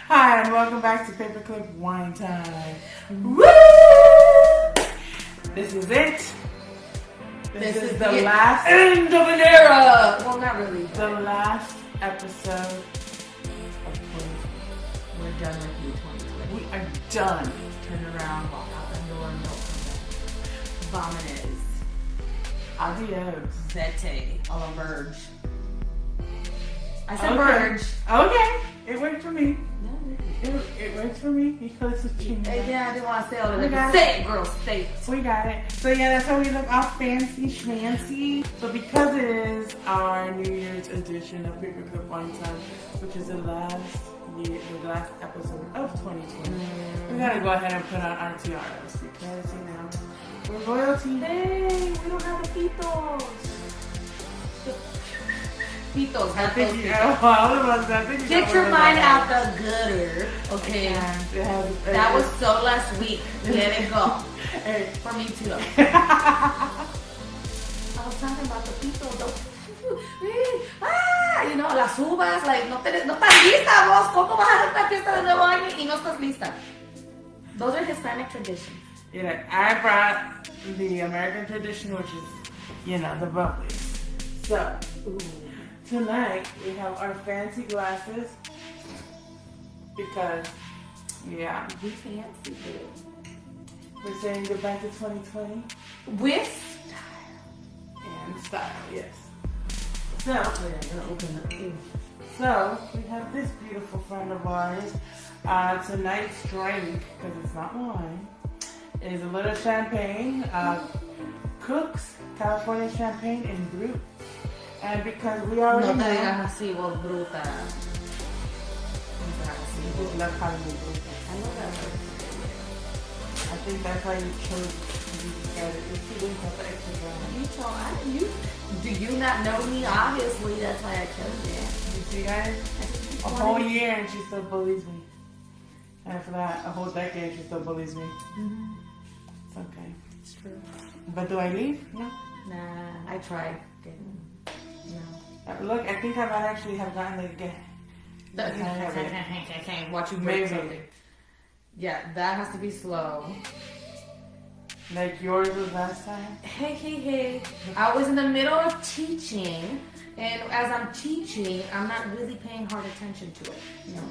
Hi, and welcome back to Paperclip Wine Time. Woo! This is it. This is the last end of an era. Well, not really. The last episode of 2020. We're done with you, 2020. We are done. Turn around, walk out the door, and don't come back. Vomites. Adios. Vete. A la verge. I said Okay. verge. Okay, it worked for me. No, It works for me. You could have changed that. yeah, I didn't want to say all of We it. got Say it, girl. Say it. We got it. So yeah, that's how we look all fancy schmancy. So because it is our New Year's edition of Paperclip Wine Time, which is the last episode of 2020, we gotta go ahead and put on our tiaras because we're royalty. Hey, we don't have the pitos. Pitos. I think all of us. I think Get your mind out the gutter, okay? That was so last week. Let it go. Hey. For me too. I was talking about the people. You know, las uvas, like, no estás lista, vos. ¿Cómo vas a hacer una fiesta de nuevo año y no estás lista? Those are Hispanic traditions. Yeah, I brought the American tradition, which is, the bubbly. So, tonight we have our fancy glasses because, We fancy it. we're saying goodbye to 2020 With and style, yes. So, I'm gonna open it. so we have this beautiful friend of ours. Tonight's drink, because it's not wine, is a little champagne. Cook's California champagne in brut. And because we already No te know, digas así, vos bruta. you just love calling me brut. I know that word. I think that's why you chose to be together. She didn't have the extra drama. Do you not know me? Obviously, that's why I chose it. You see, guys? A whole year and she still bullies me. And for that, a whole decade she still bullies me. Mm-hmm. It's okay. It's true. But do I leave? No. Nah, I tried. No. Look, I think I might actually have gotten the gift. Watch you Maybe. break something. Yeah, that has to be slow. Like yours was last time? Hey. I was in the middle of teaching, and as I'm teaching, I'm not really paying hard attention to it. No.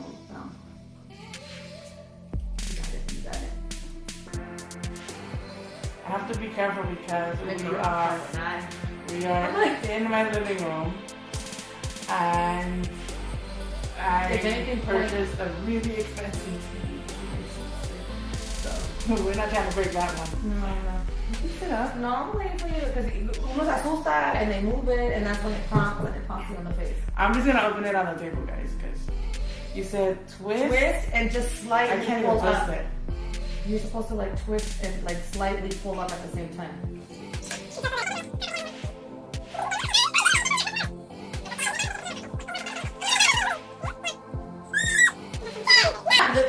You got it. I have to be careful because we are in my living room and I purchased a really expensive TV. So we're not trying to break that one. No. Pick it up. No, I'm waiting for you because uno se asusta and they move it, and that's when it pops you on the face. I'm just gonna open it on the table, guys, because you said twist And just slightly I can't pull even twist up. it. You're supposed to like twist and like slightly pull up at the same time.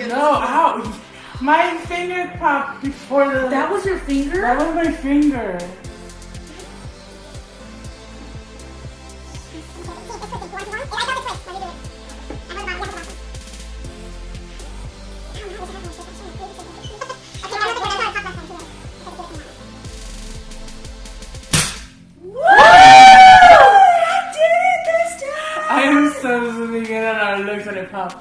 No, ow! My finger popped before the. That was your finger? That was my finger. I am so zooming in on our looks when it popped.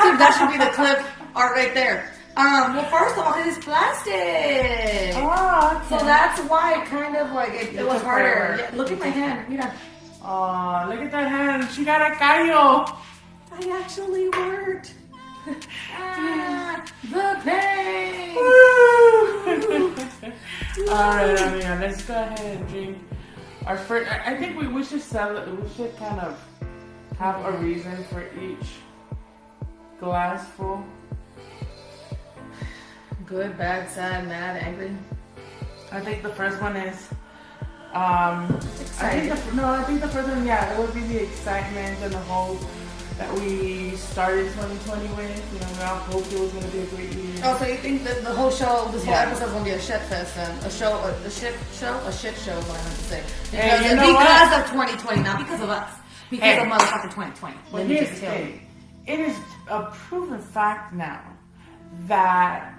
That should be the clip art right there. Well, first of all, it is plastic. Oh, okay. So that's why it kind of like it was harder. forever. Yeah, look at my hand. Mira. Oh, look at that hand. She got a callo. I actually worked. The pain. Alright, amiga, let's go ahead and drink our first. I think we should sell it. We should kind of have a reason for each glass full. Good, bad, sad, mad, angry. I think the first one is I think the first one, yeah, it would be the excitement and the whole that we started 2020 with. You know, we all hoped it was going to be a great year. Oh, so you think that the whole show, this whole Yeah. episode is gonna be a shit fest and a shit show is what I meant to say. Hey, Because, you know because what? of 2020, not because of us. Because of motherfucking 2020. But Let me here's just the tell you. thing. It is a proven fact now that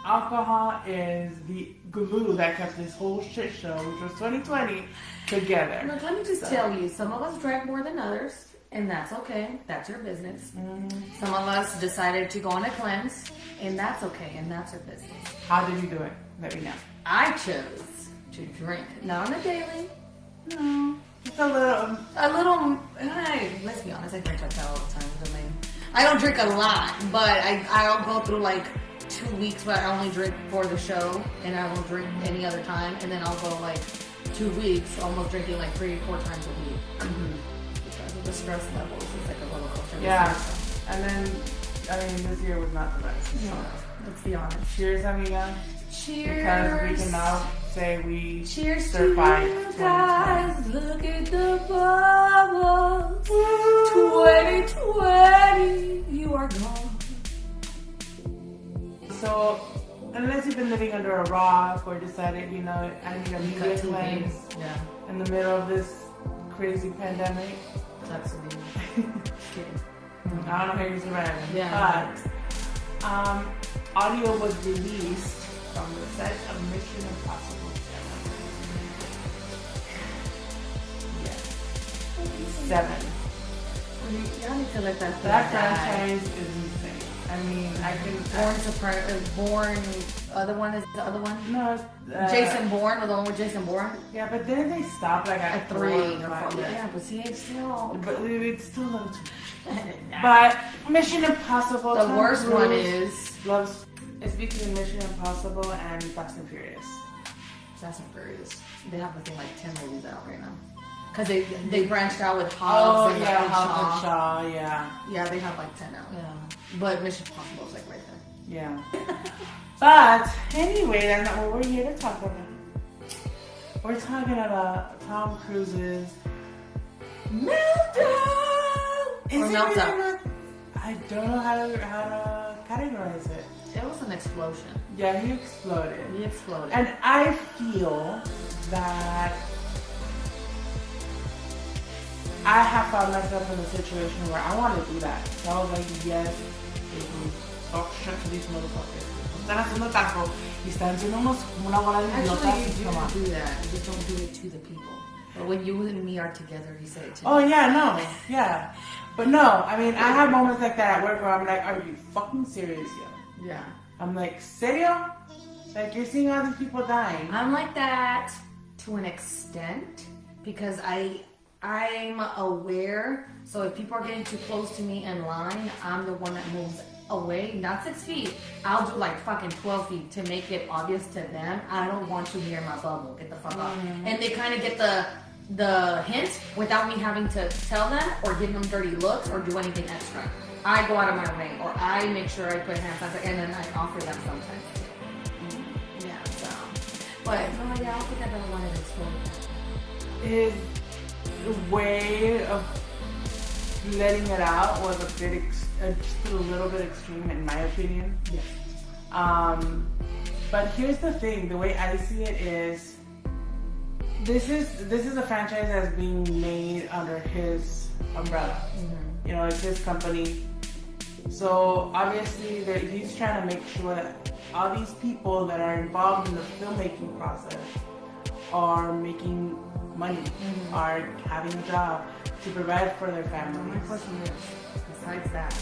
alcohol is the glue that kept this whole shit show, which was 2020, together. Look, let me just tell you, some of us drank more than others, and that's okay. That's your business. Some of us decided to go on a cleanse, and that's okay, and that's your business. How did you do it? Let me know. I chose to drink, not on a daily. No. Just a little. Let's be honest, I drink like that all the time. I don't drink a lot, but I'll go through like 2 weeks where I only drink for the show, and I won't drink any other time, and then I'll go like 2 weeks almost drinking like 3-4 times a week. Because of the stress levels, it's like a roller coaster. Yeah. And then, I mean, this year was not the best. No, let's be honest. Cheers, amiga. Cheers. Because we can now say we Cheers to survived you 2020. guys. Look at the bubbles. 2020, you are gone. So, unless you've been living under a rock or decided, you know, I need a media cleanse Yeah, in the middle of this crazy pandemic, that's me. Kidding. I don't know how you're surviving. Yeah. But, audio was released from the set of Mission Impossible 7. Yes. 7. Y'all need to let that That die. franchise is insane. I mean, I can... Born, other one is the other one? No, Jason Bourne, or the one with Jason Bourne? Yeah, but then they stopped like at At 3 4 or or 4. 5. Yeah, but see, it's still... But it's still a little too much. But Mission Impossible. The Tom worst one Cruise is loves. It's between Mission Impossible and Fast and Furious. Fast and Furious. They have, I think, like 10 movies out right now. Because they branched out with Hobbs and yeah, like, Hobbs and Shaw. Shaw. Yeah, Yeah, they have like 10 out. Yeah. But Mission Impossible is like right there. yeah. But anyway, that's not what we're here to talk about. We're talking about Tom Cruise's meltdown. Or meltdown. I don't know how to categorize it. It was an explosion. Yeah, he exploded. He exploded. And I feel that I have found myself in a situation where I want to do that. So I was like, yes, talk shit to these motherfuckers. Están haciendo caso y están haciendo una bola de idiotas. Actually, you don't do that. You just don't do it to the people. But when you and me are together, you say it to Oh me. yeah, no, yeah. But no, I mean, I have moments like that at work where I'm like, are you fucking serious, yo? Yeah. I'm like, serio? Like, you're seeing all these people dying. I'm like that to an extent because I'm aware. So if people are getting too close to me in line, I'm the one that moves away, not 6 feet. I'll do like fucking 12 feet to make it obvious to them. I don't want you near my bubble. Get the fuck off. And they kind of get the hint without me having to tell them or give them dirty looks or do anything extra. I go out of my way or I make sure I put hand sanitizer and then I offer them sometimes. Yeah, so. But no, yeah, I don't think I've ever wanted to explore that. His way of letting it out was a bit, just a little bit extreme in my opinion. Yes. But here's the thing: the way I see it is, this is a franchise that's being made under his umbrella. Mm-hmm. You know, it's his company. So obviously, he's trying to make sure that all these people that are involved in the filmmaking process are making money, are having a job to provide for their My families. question is, besides that,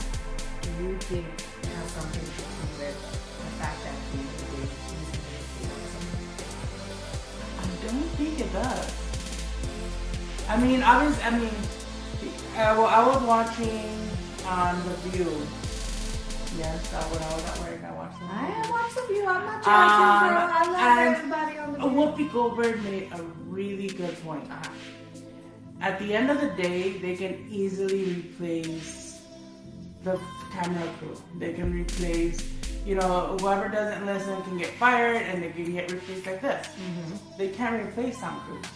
do you think it has something to do with the fact that at the end of the day, he's going to I don't think it does. I mean, obviously, I was watching The View. Yes, when I was at work, I watched The View. I watch The View. I'm not judging, girl. I love and everybody on The View. Whoopi Goldberg made a really good point. At the end of the day, they can easily replace the camera crew. They can replace, whoever doesn't listen can get fired and they can get replaced like this. Mm-hmm. They can't replace Tom Cruise.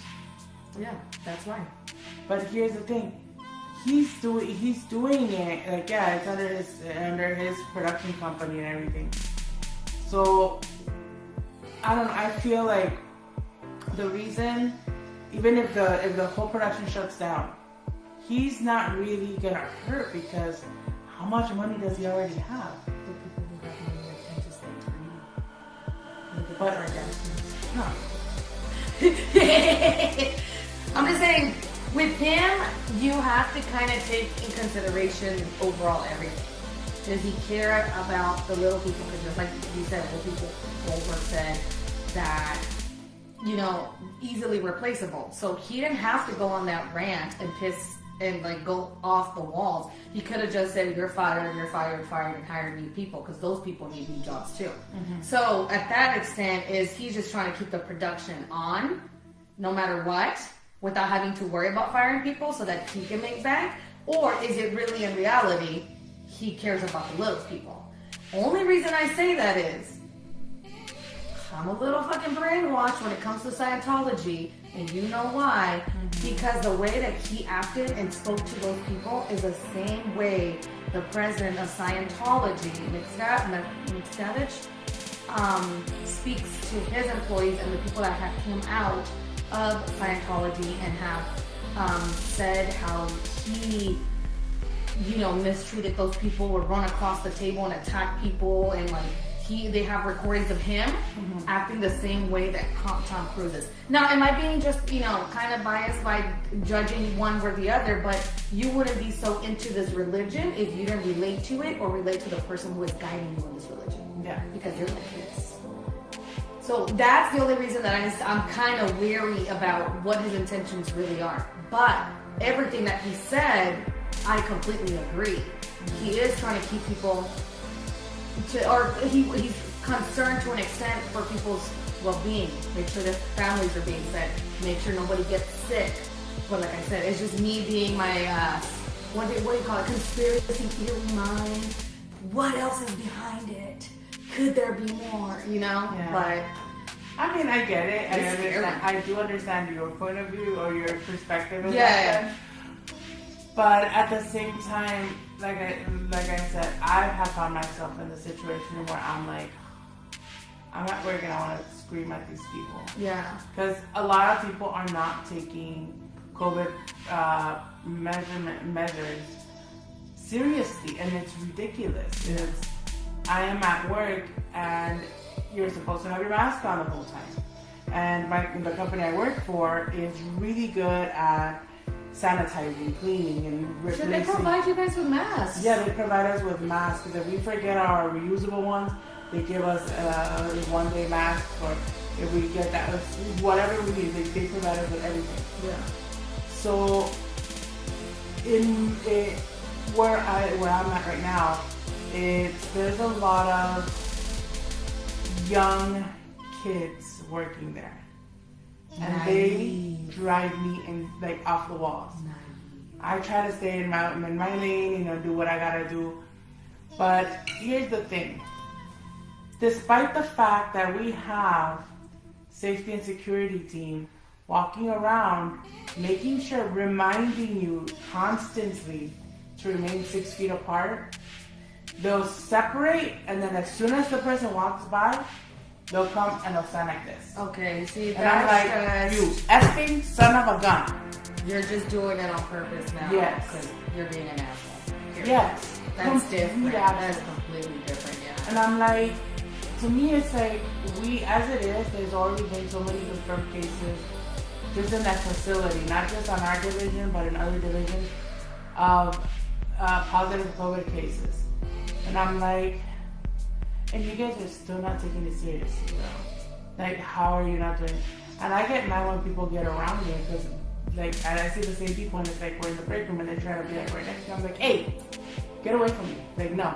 Yeah, that's right. But here's the thing. he's doing it, like, yeah, it's under his production company and everything. So I don't know, I feel like the reason, even if the whole production shuts down, he's not really gonna hurt, because how much money does he already have? The people who have money are tend to stay greedy. Look at But- the Kardashians. No. I'm just saying, with him, you have to kind of take in consideration overall everything. Does he care about the little people? Because just like you said, little people, Goldberg said that, you know, easily replaceable. So he didn't have to go on that rant and piss and like go off the walls. He could have just said, you're fired, and hired new people, because those people need new jobs too. So at that extent, he's just trying to keep the production on, no matter what, without having to worry about firing people so that he can make back? Or is it really in reality, he cares about the little people? Only reason I say that is, I'm a little fucking brainwashed when it comes to Scientology, and you know why. Because the way that he acted and spoke to those people is the same way the president of Scientology, Miscavige, speaks to his employees and the people that have come out of Scientology, and have said how he, you know, mistreated those people, would run across the table and attack people, and like they have recordings of him acting the same way that Tom Cruise is. Now, am I being just, you know, kind of biased by judging one or the other? But you wouldn't be so into this religion if you didn't relate to it or relate to the person who is guiding you in this religion. Yeah. Because you're like this. So that's the only reason that I'm kind of weary about what his intentions really are. But everything that he said, I completely agree. He is trying to keep people he's concerned to an extent for people's well-being. Make sure their families are being fed. Make sure nobody gets sick. But like I said, it's just me being my what do you call it? Conspiracy theory mind. What else is behind it? Could there be more? You know? Yeah. But I mean, I get it. It's scary. I do understand your point of view or your perspective. Yeah. But at the same time, like I said, I have found myself in the situation where I'm like, I'm at work and I want to scream at these people. yeah. Because a lot of people are not taking COVID measures seriously, and it's ridiculous. I am at work and you're supposed to have your mask on the whole time. And the company I work for is really good at sanitizing, cleaning, and replacing. Should they provide you guys with masks? Yeah, they provide us with masks. If we forget our reusable ones, they give us a one-day mask, or if we get that, whatever we need, they provide us with everything. Yeah. So, where I'm at right now, there's a lot of young kids working there. And they drive me off the walls. I try to stay in my lane, do what I gotta do. But here's the thing. Despite the fact that we have safety and security team walking around, making sure, reminding you constantly to remain 6 feet apart, they'll separate, and then as soon as the person walks by, they'll come and they'll stand like this. Okay, see, And I'm like, you effing son of a gun. You're just doing it on purpose now. Yes. Because you're being an asshole. Yes. That's different. Asshole. That's completely different, yeah. And I'm like, to me, it's like, as it is, there's already been so many confirmed cases just in that facility, not just on our division, but in other divisions of positive COVID cases. And I'm like, and you guys are still not taking it seriously, though. Like, how are you not doing it? And I get mad when people get around me, because, and I see the same people, and it's like, we're in the break room, and they're trying to be like right next to me. I'm like, hey, get away from me. Like, no.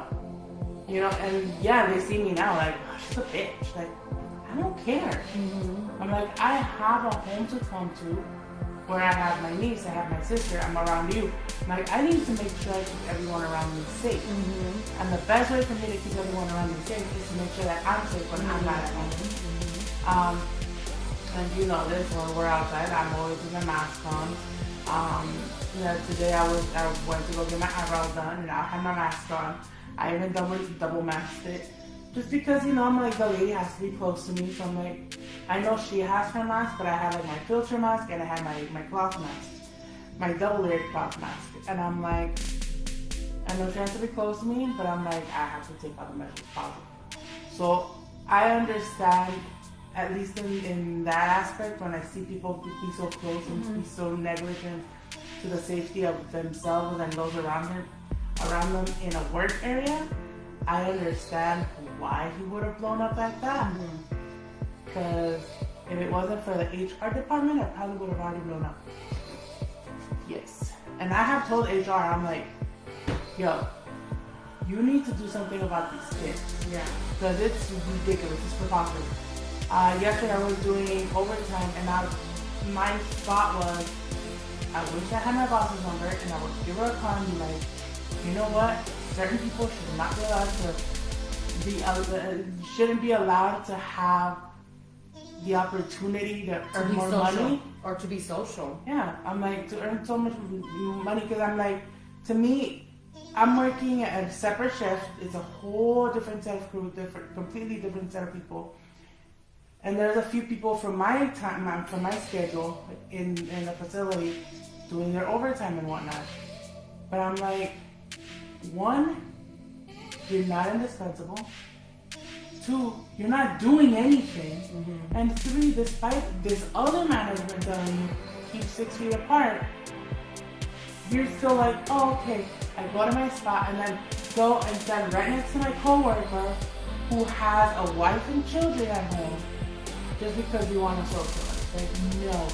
And yeah, they see me now, like, oh, she's a bitch. Like, I don't care. Mm-hmm. I'm like, I have a home to come to where I have my niece, I have my sister, I'm around you. I'm like, I need to make sure I keep everyone around me safe. Mm-hmm. And the best way for me to keep everyone around me safe is to make sure that I'm safe when I'm not at home. Mm-hmm. And you know this, when we're outside, I'm always with a mask on. Today I went to go get my eyebrows done, and I had my mask on. I even double masked it, just because I'm like, the lady has to be close to me, so I'm like, I know she has her mask, but I had like my filter mask and I had my cloth mask, my double layered cloth mask, and I'm like, I know she has to be close to me, but I'm like, I have to take all the measures possible. So I understand, at least in that aspect, when I see people be so close and be so negligent to the safety of themselves and those around them in a work area, I understand why he would have blown up like that. Because if it wasn't for the HR department, I probably would have already blown up. Yes. And I have told HR, I'm like, yo, you need to do something about these kids. Yeah. Because it's ridiculous. It's preposterous. Yesterday I was doing overtime, and my thought was, I wish I had my boss's number, and I would give her a call and be like, you know what? Certain people should not be allowed shouldn't be allowed to have the opportunity to earn more money. Or to be social. Yeah, I'm like, to earn so much money, because I'm like, to me, I'm working at a separate shift. It's a whole different set of crew, completely different set of people. And there's a few people from my time, from my schedule in the facility doing their overtime and whatnot. But I'm like, one, you're not indispensable. Two, you're not doing anything. And three, despite this other management telling you keep 6 feet apart, you're still like, oh, okay, I go to my spot and then go and stand right next to my coworker who has a wife and children at home just because you want to socialize. Like, no.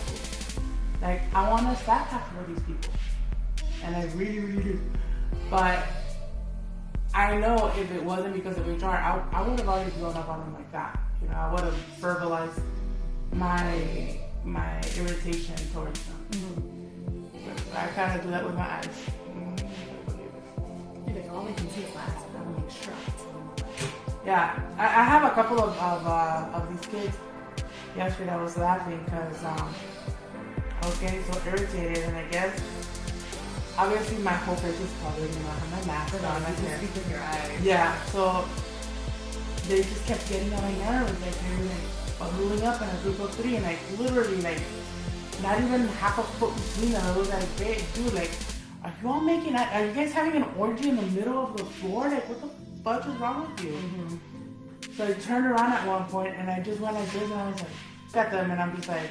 Like, I want to stack half for these people. And I really, really do. But I know if it wasn't because of HR, I would have already blown up on them like that. I would have verbalized my irritation towards them. I kind of do that with my eyes. If all they can see is my eyes, I gotta make sure. Yeah, I have a couple of these kids. Yesterday I was laughing because I was getting so irritated, and I guess obviously my whole face is covered, I have my mask on. You can speak with your eyes. Yeah, so they just kept getting on my nerves. Like, they were like bundling up in a group of 3, and like literally like not even half a foot between them. I was like, hey, dude, like, are you guys having an orgy in the middle of the floor? Like, what the fuck is wrong with you? So I turned around at one point, and I just went like this, and I was like, got them, and I'm just like,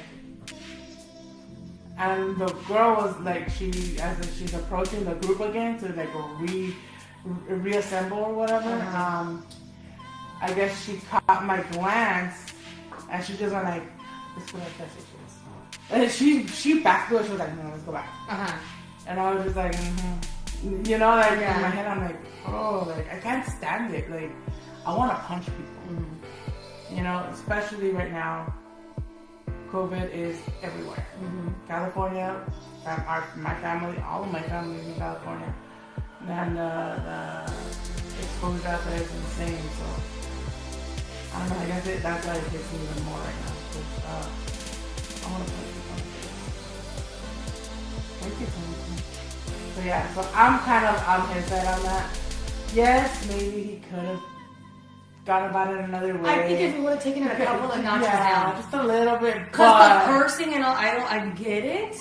and the girl was like, she's approaching the group again to like reassemble or whatever. I guess she caught my glance, and she just went like, "Let's go like this." And she backed away. She was like, "No, let's go back." And I was just like, in my head, I'm like, oh, like, I can't stand it. Like, I want to punch people. Especially right now. COVID is everywhere. California, my family, all of my family is in California, and the exposure out there is insane. So I don't know. I guess that's why it hits me even more right now. Because I want to punch people. Thank you so much. So yeah, so I'm kind of on his side on that. Yes, maybe he could have gone about it another way. I think if we would have taken it a couple of notches down, just a little bit. Because the cursing and all, I get it.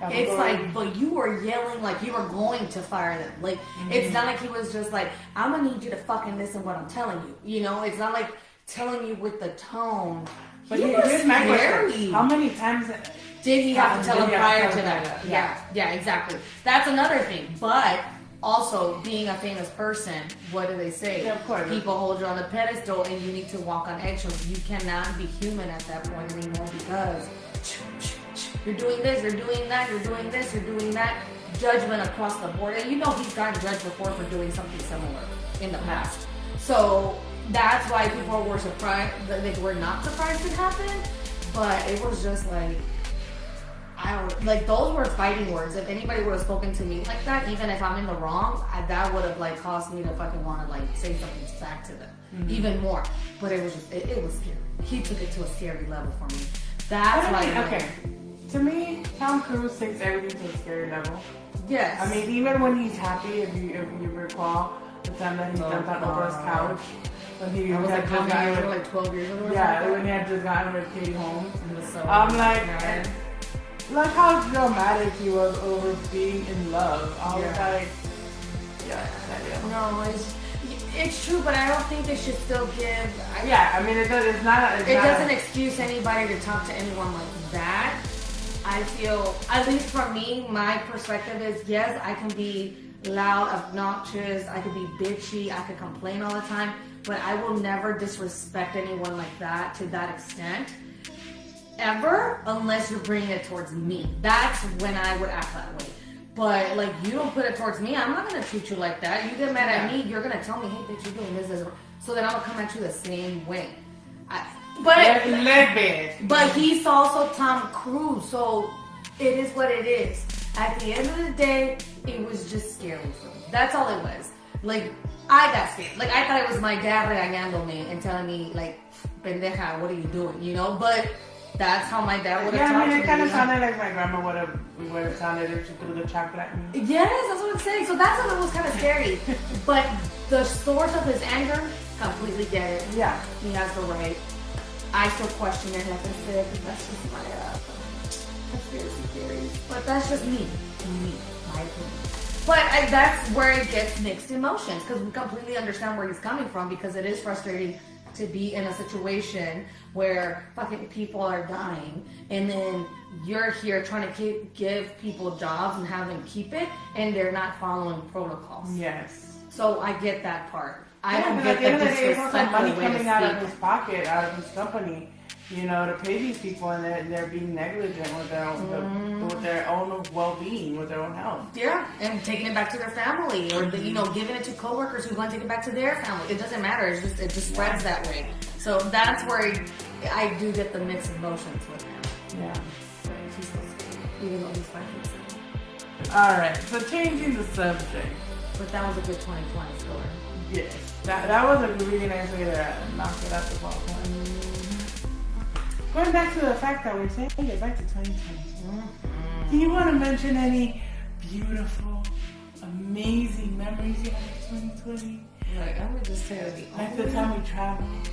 It's like, but you were yelling like you were going to fire them. Like, it's not like he was just like, I'm gonna need you to fucking listen what I'm telling you. It's not like telling you with the tone. But here's my question: how many times did he have to tell him prior to that? Yeah, exactly. That's another thing. But also, being a famous person, what do they say? Yeah, of course. People hold you on a pedestal, and you need to walk on eggshells. You cannot be human at that point anymore because you're doing this, you're doing that, you're doing this, you're doing that. Judgment across the board. And he's gotten judged before for doing something similar in the past. So that's why people were surprised. They were not surprised it happened, but it was just like, those were fighting words. If anybody would have spoken to me like that, even if I'm in the wrong, that would have caused me to fucking want to say something back to them, even more. But it was just, it was scary. He took it to a scary level for me. That's why. Okay, To me, Tom Cruise takes everything to a scary level. Yes. I mean, even when he's happy, if you recall the time that he jumped on Oprah's couch, when he was had like, just gotten like 12 years old or yeah, something. when he had just gotten with Katie Holmes. It was so I'm like, bad. look how dramatic he was over being in love. I was Yeah. like, yeah, No, it's true, but I don't think they should still give. yeah, I mean, it's not. It doesn't excuse anybody to talk to anyone like that. I feel, at least for me, my perspective is yes, I can be loud, obnoxious, I could be bitchy, I could complain all the time, but I will never disrespect anyone like that to that extent. Ever, unless you're bringing it towards me. That's when I would act that way. But like, you don't put it towards me, I'm not gonna treat you like that. You get mad at me, you're gonna tell me, hey bitch, you're doing this, so then I'm gonna come at you the same way. But he's also Tom Cruise, so it is what it is. At the end of the day, it was just scary for me. That's all it was. Like, I got scared. Like, I thought it was my dad regañándome and telling me, like, pendeja, what are you doing, you know? But that's how my dad would have talked to me. Yeah, I mean, it kind of sounded like my grandma would have sounded if she threw the chocolate at me. Yes, that's what I'm saying. So that's what was kind of scary. But the source of his anger, completely get it. Yeah. He has the right. I still question it, like I said, because that's just my conspiracy theories. But that's just me, my opinion. But that's where it gets mixed emotions, because we completely understand where he's coming from, because it is frustrating to be in a situation where fucking people are dying, and then you're here trying to give people jobs and have them keep it, and they're not following protocols. Yes. So I get that part. I don't get get the disrespectful money way to coming out of speak. his pocket, out of his company, you know, to pay these people, and they're being negligent with their own, with their own well-being, with their own health. Yeah, and taking it back to their family, or giving it to coworkers who want to take it back to their family. It doesn't matter. It just spreads that way. So that's where I do get the mixed emotions with him. Yeah. He's so scary, even though he's 5'7". All right. So changing the subject. But that was a good 2020 story. Yes. That was a really nice way to knock it out the ball. Going back to the fact that we're saying it back to 2020. Do you want to mention any beautiful, amazing memories you had in 2020? Like, I'm gonna just tell you Like the time we traveled.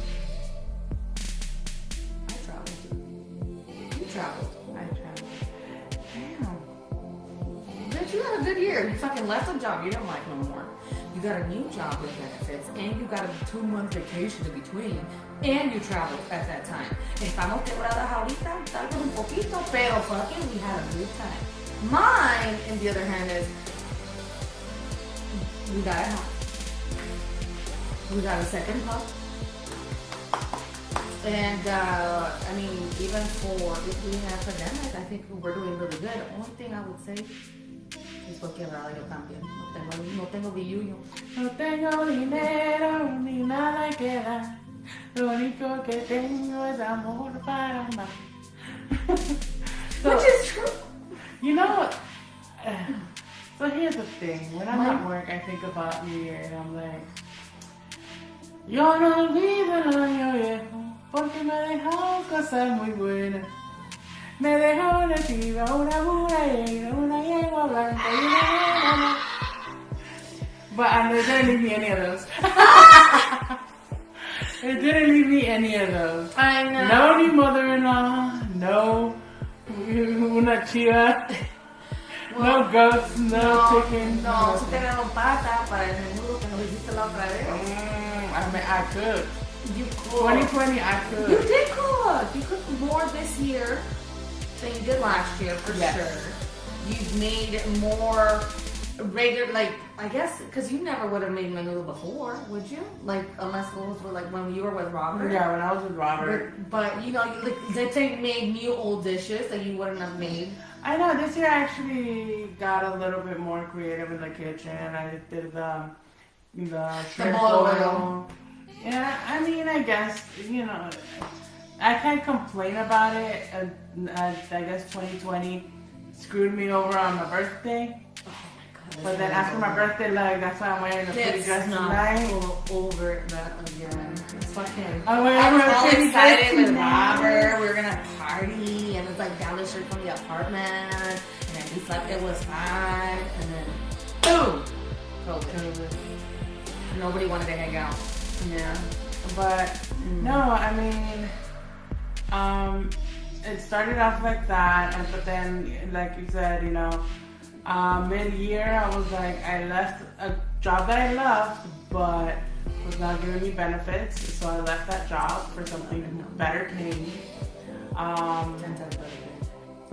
I traveled. You traveled. I traveled. Damn. Bitch, you had a good year. You fucking left a job you didn't like no more. You got a new job with benefits, and you got a 2-month vacation in between, and you traveled at that time. Estamos quebradas ahorita, tal vez un poquito, pero fucking we had a good time. Mine, on the other hand, is we got a house. We got a second pup. And, I mean, even for if we have pandemic, I think we're doing really good. The only thing I would say es porque ahora yo también no tengo billuyo. No tengo dinero ni nada que dar. Lo único que tengo es amor para amar. Which is true. You know, so here's the thing. When I'm at work, I think about New Year and I'm like, yo no olvido el año viejo porque me dejó cosas muy buenas. Me dejó una chiva, una burra, una yegua blanca y una nena. But it didn't leave me any of those. It didn't leave me any of those. I know. No new mother-in-law, no una chiva, no goats, no chicken. No, si te dieron pata para el menudo que nos hiciste la otra vez. I mean, I could. You could. 2020, I could. You did cook. You cooked more this year than you did last year, for sure. You've made more regular, like, I guess, because you never would have made menudo before, would you? Like, unless it was like when you were with Robert. Yeah, when I was with Robert. But you know, like, let's say you made new old dishes that you wouldn't have made. I know, this year I actually got a little bit more creative in the kitchen. I did the shrimp boil. Yeah, I mean, I guess, you know, I can't complain about it. I guess 2020 screwed me over on my birthday. Oh my God. But then after my birthday, like, that's why I'm wearing the pretty dress tonight. Over that again. It's fucking. I was all pretty excited dress with tonight. Robert. We were gonna party, and it's like down the straight from the apartment, and then we slept. It was fine, and then boom, COVID. Nobody wanted to hang out. Yeah, but no, I mean, it started off like that, but then, like you said, you know, mid-year, I was like, I left a job that I loved, but was not giving me benefits, so I left that job for something better paying.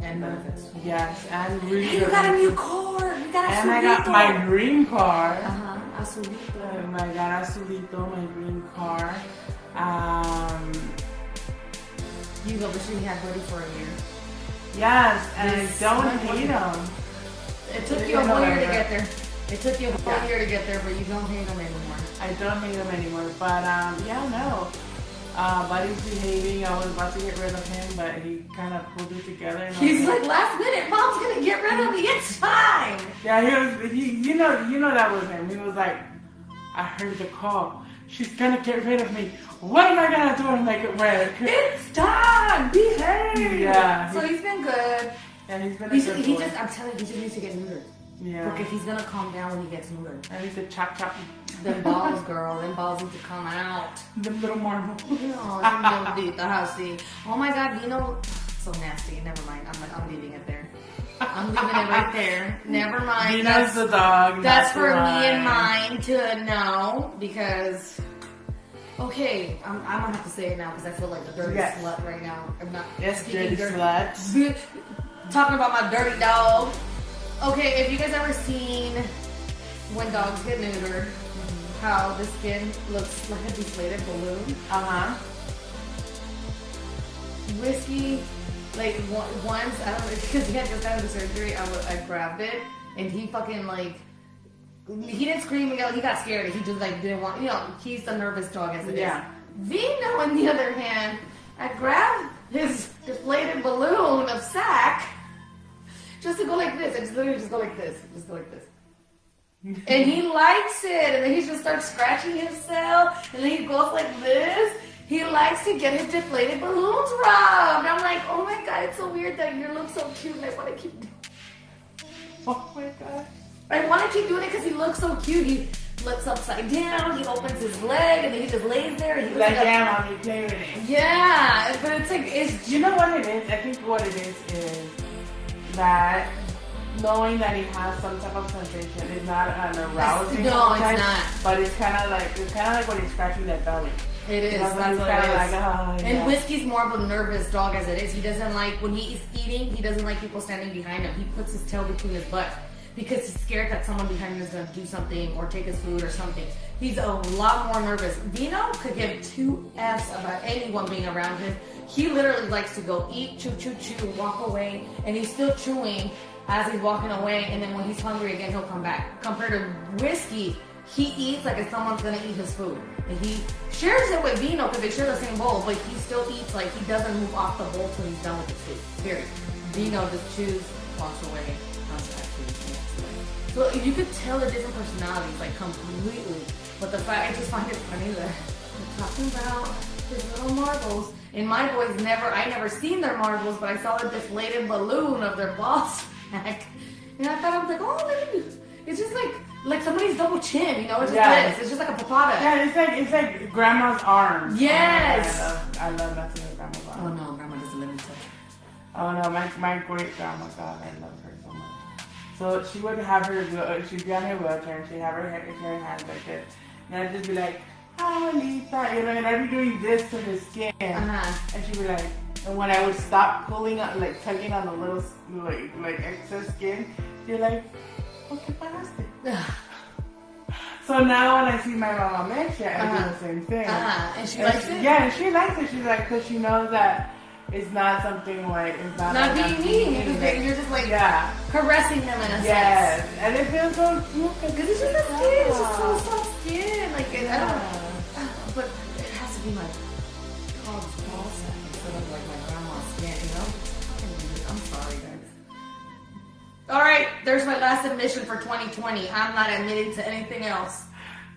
And benefits. Yes, and really. Hey, you got a new car. You got a and I got my dream car. Azulito. I got Azulito, my dream car. You obviously had Buddy for a year. Yes, and Yes. I don't hate him. It took you a whole year to get there. It took you a whole year to get there, but you don't hate him anymore. I don't hate him anymore, but yeah, no. Buddy's behaving. I was about to get rid of him, but he kind of pulled it together. And He's like, last minute, Mom's gonna get rid of me. It's time. Yeah, you know that was him. He was like, I heard the call. She's gonna get rid of me. What am I gonna do to make it work? It's time. Behave. Yeah. So he's been good. And he's been. I'm telling you, he just needs to get neutered. Yeah. Because he's gonna calm down when he gets neutered. I need to chop. Them balls, girl. Them balls need to come out. Them little marbles. Oh my God, you know, so nasty. Never mind. I'm leaving it there. I'm leaving it right there. Never mind. Dina's the dog. That's for me and mine to know because. Okay, I'm gonna have to say it now because I feel like a dirty slut right now. I'm not. Yes, dirty slut. Talking about my dirty dog. Okay, if you guys ever seen when dogs get neutered, how the skin looks like a deflated balloon. Whiskey, like once, I don't know, because he had just had the surgery, I grabbed it, and he fucking like, he didn't scream, he got scared, he just like didn't want, you know, he's the nervous dog as it is. Vino, on the other hand, I grabbed his deflated balloon of sack, just to go like this, I just literally just go like this, And he likes it, and then he just starts scratching himself, and then he goes like this. He likes to get his deflated balloons rubbed. I'm like, oh my God, it's so weird that you look so cute, and I want to keep doing it. Oh my God. I want to keep doing it because he looks so cute. He flips upside down, he opens his leg, and then he just lays there. And he like, yeah, Mommy, play with it. Yeah, but it's like, you know what it is? I think what it is that knowing that he has some type of sensation is not an arousing. No, it's not. But it's kind of like when he's scratching that belly. It is. That's what it is. Like, oh, and Whiskey's more of a nervous dog as it is. He doesn't like, when he's eating, he doesn't like people standing behind him. He puts his tail between his butt because he's scared that someone behind him is going to do something or take his food or something. He's a lot more nervous. Vino could give two F's about anyone being around him. He literally likes to go eat, chew, walk away, and he's still chewing as he's walking away, and then when he's hungry again, he'll come back. Compared to Whiskey, he eats like if someone's gonna eat his food. And he shares it with Vino because they share the same bowl, but he still eats like he doesn't move off the bowl till he's done with his food. Period. Vino just chews, walks away, comes back, chews, walks away. So you could tell the different personalities, like completely. But the fact, I just find it funny that we're talking about his little marbles. And my boys I never seen their marbles, but I saw the deflated balloon of their ball sack. And I thought, I was like, oh, it's just like somebody's double chin, you know? It's just this. It's just like a papada. Yeah, it's like grandma's arms. Yes. I love nothing like grandma's arms. Oh no, grandma doesn't live in touch. Oh no, my great grandma, God, I love her so much. So she would have she'd be on her wheelchair and she'd have her hands like this. And I'd just be like, Abuelita, you know, and I'd be doing this to the skin. And she'd be like, and when I would stop pulling up, like tugging on the little, like excess skin, she'd be like, ¿qué pagaste? So now when I see my mama Mecha, I do the same thing. And she likes it? Yeah, and she likes it. She's like, because she knows that it's not something like, it's not like being mean. You're just like caressing them in a sense. Yes, and it feels so cute. Because it's just the skin. It's just so soft skin. Like, I don't, but it has to be my dog's ball sack instead of like my grandma's skin, you know? I'm sorry, guys. All right, there's my last admission for 2020. I'm not admitting to anything else.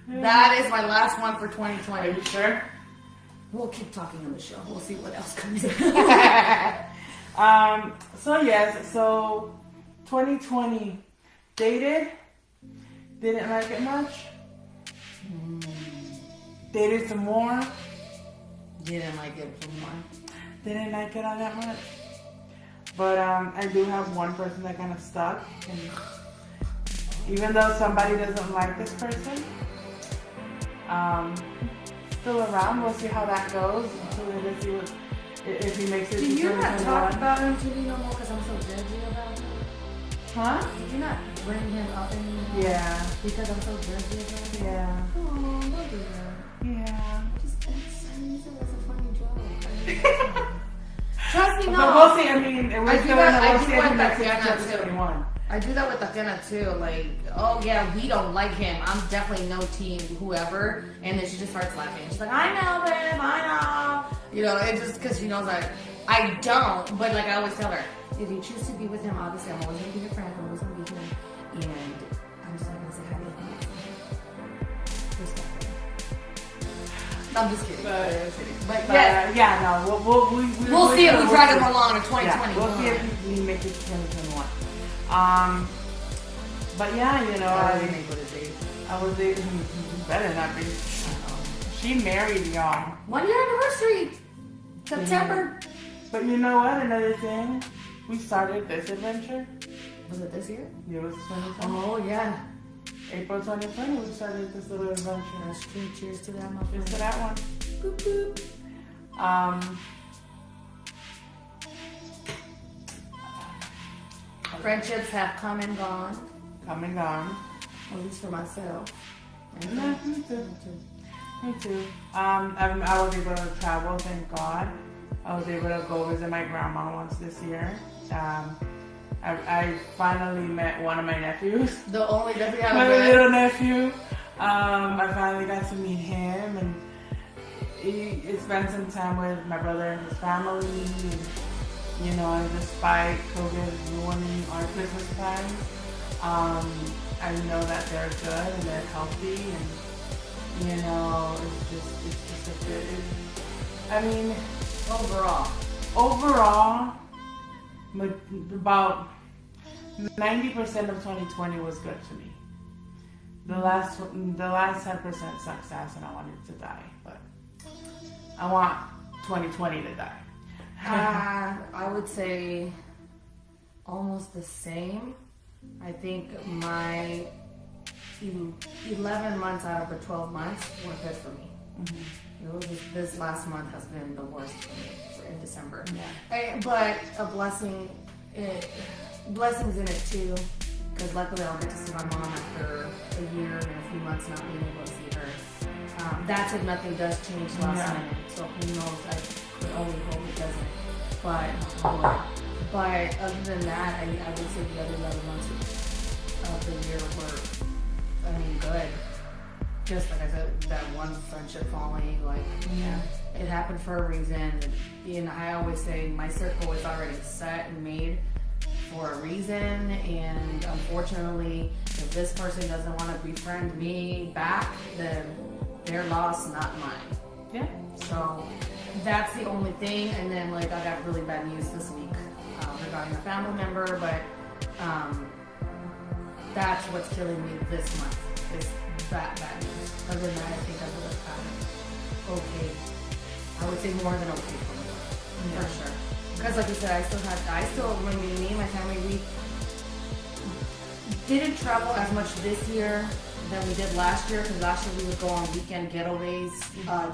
That is my last one for 2020. Are you sure? We'll keep talking on the show. We'll see what else comes in. So yes, so 2020 dated, didn't like it much. Dated some more, Didn't like it for more. didn't like it all that much. But I do have one person that kind of stuck, and even though somebody doesn't like this person, still around. We'll see how that goes. Let's see what if he makes it. Did to you not talk 2021. about him to me no more because I'm so judgy about him? Huh? Did you not bring him up anymore? Yeah. Because I'm so judgy about him? Yeah. Oh, don't do that. Yeah. Just use it as a funny joke. Trust me, no. But we'll see. I mean, we're I do still that- we'll I see do if he want makes it that to Diana too. 2021. I do that with Athena too. Like, oh yeah, we don't like him. I'm definitely no team whoever. And then she just starts laughing. She's like, I know, babe, I know. You know, it just because she knows that I don't. But like I always tell her, if you choose to be with him, obviously I'm always gonna be your friend. I'm always gonna be him. And I'm just not gonna say hi to him. Respectfully. I'm just kidding. But yes, Yeah, no, we'll see if we drag him along in 2020. Yeah, we'll see if he makes it to 2021. But yeah, you know, I wasn't able to date. I was able to better not be. She married y'all. 1 year anniversary, September. But you know what? Another thing, we started this adventure. Was it this year? It was 2020. Oh yeah, April 2020, we started this little adventure. that's true. Cheers to that, my Just friend. to that one. Boop, boop. Friendships have come and gone, Come and gone. at least for myself. Yeah, me too. Me too. I was able to travel, thank God. I was able to go visit my grandma once this year. I finally met one of my nephews. The only that we My haven't little nephew. I finally got to meet him and he spent some time with my brother and his family. And, you know, despite COVID ruining our Christmas plans, I know that they're good and they're healthy and, you know, it's just a good, I mean, overall, about 90% of 2020 was good to me. The last 10% success, and I want it to die. But I want 2020 to die. I would say almost the same. I think my 11 months out of the 12 months were good for me. You know, this last month has been the worst for me in December. Yeah. But a blessings in it too, because luckily I'll get to see my mom after a year and a few months not being able to see her. That's if nothing does change last minute. So who knows? I could only hope it doesn't. But other than that, I would say the other 11 months of the year were, I mean, good. Just like I said, that one friendship falling, like, yeah, it happened for a reason. And I always say my circle is already set and made for a reason. And unfortunately, if this person doesn't want to befriend me back, then their loss, not mine. Yeah. So that's the only thing. And then, like, I got really bad news this week regarding a family member, but that's what's killing me this month. Is that bad news. Other than that, I think I would have had okay. I would say more than okay for me, for sure. Because like you said, when me and my family, we didn't travel as much this year than we did last year. Because last year we would go on weekend getaways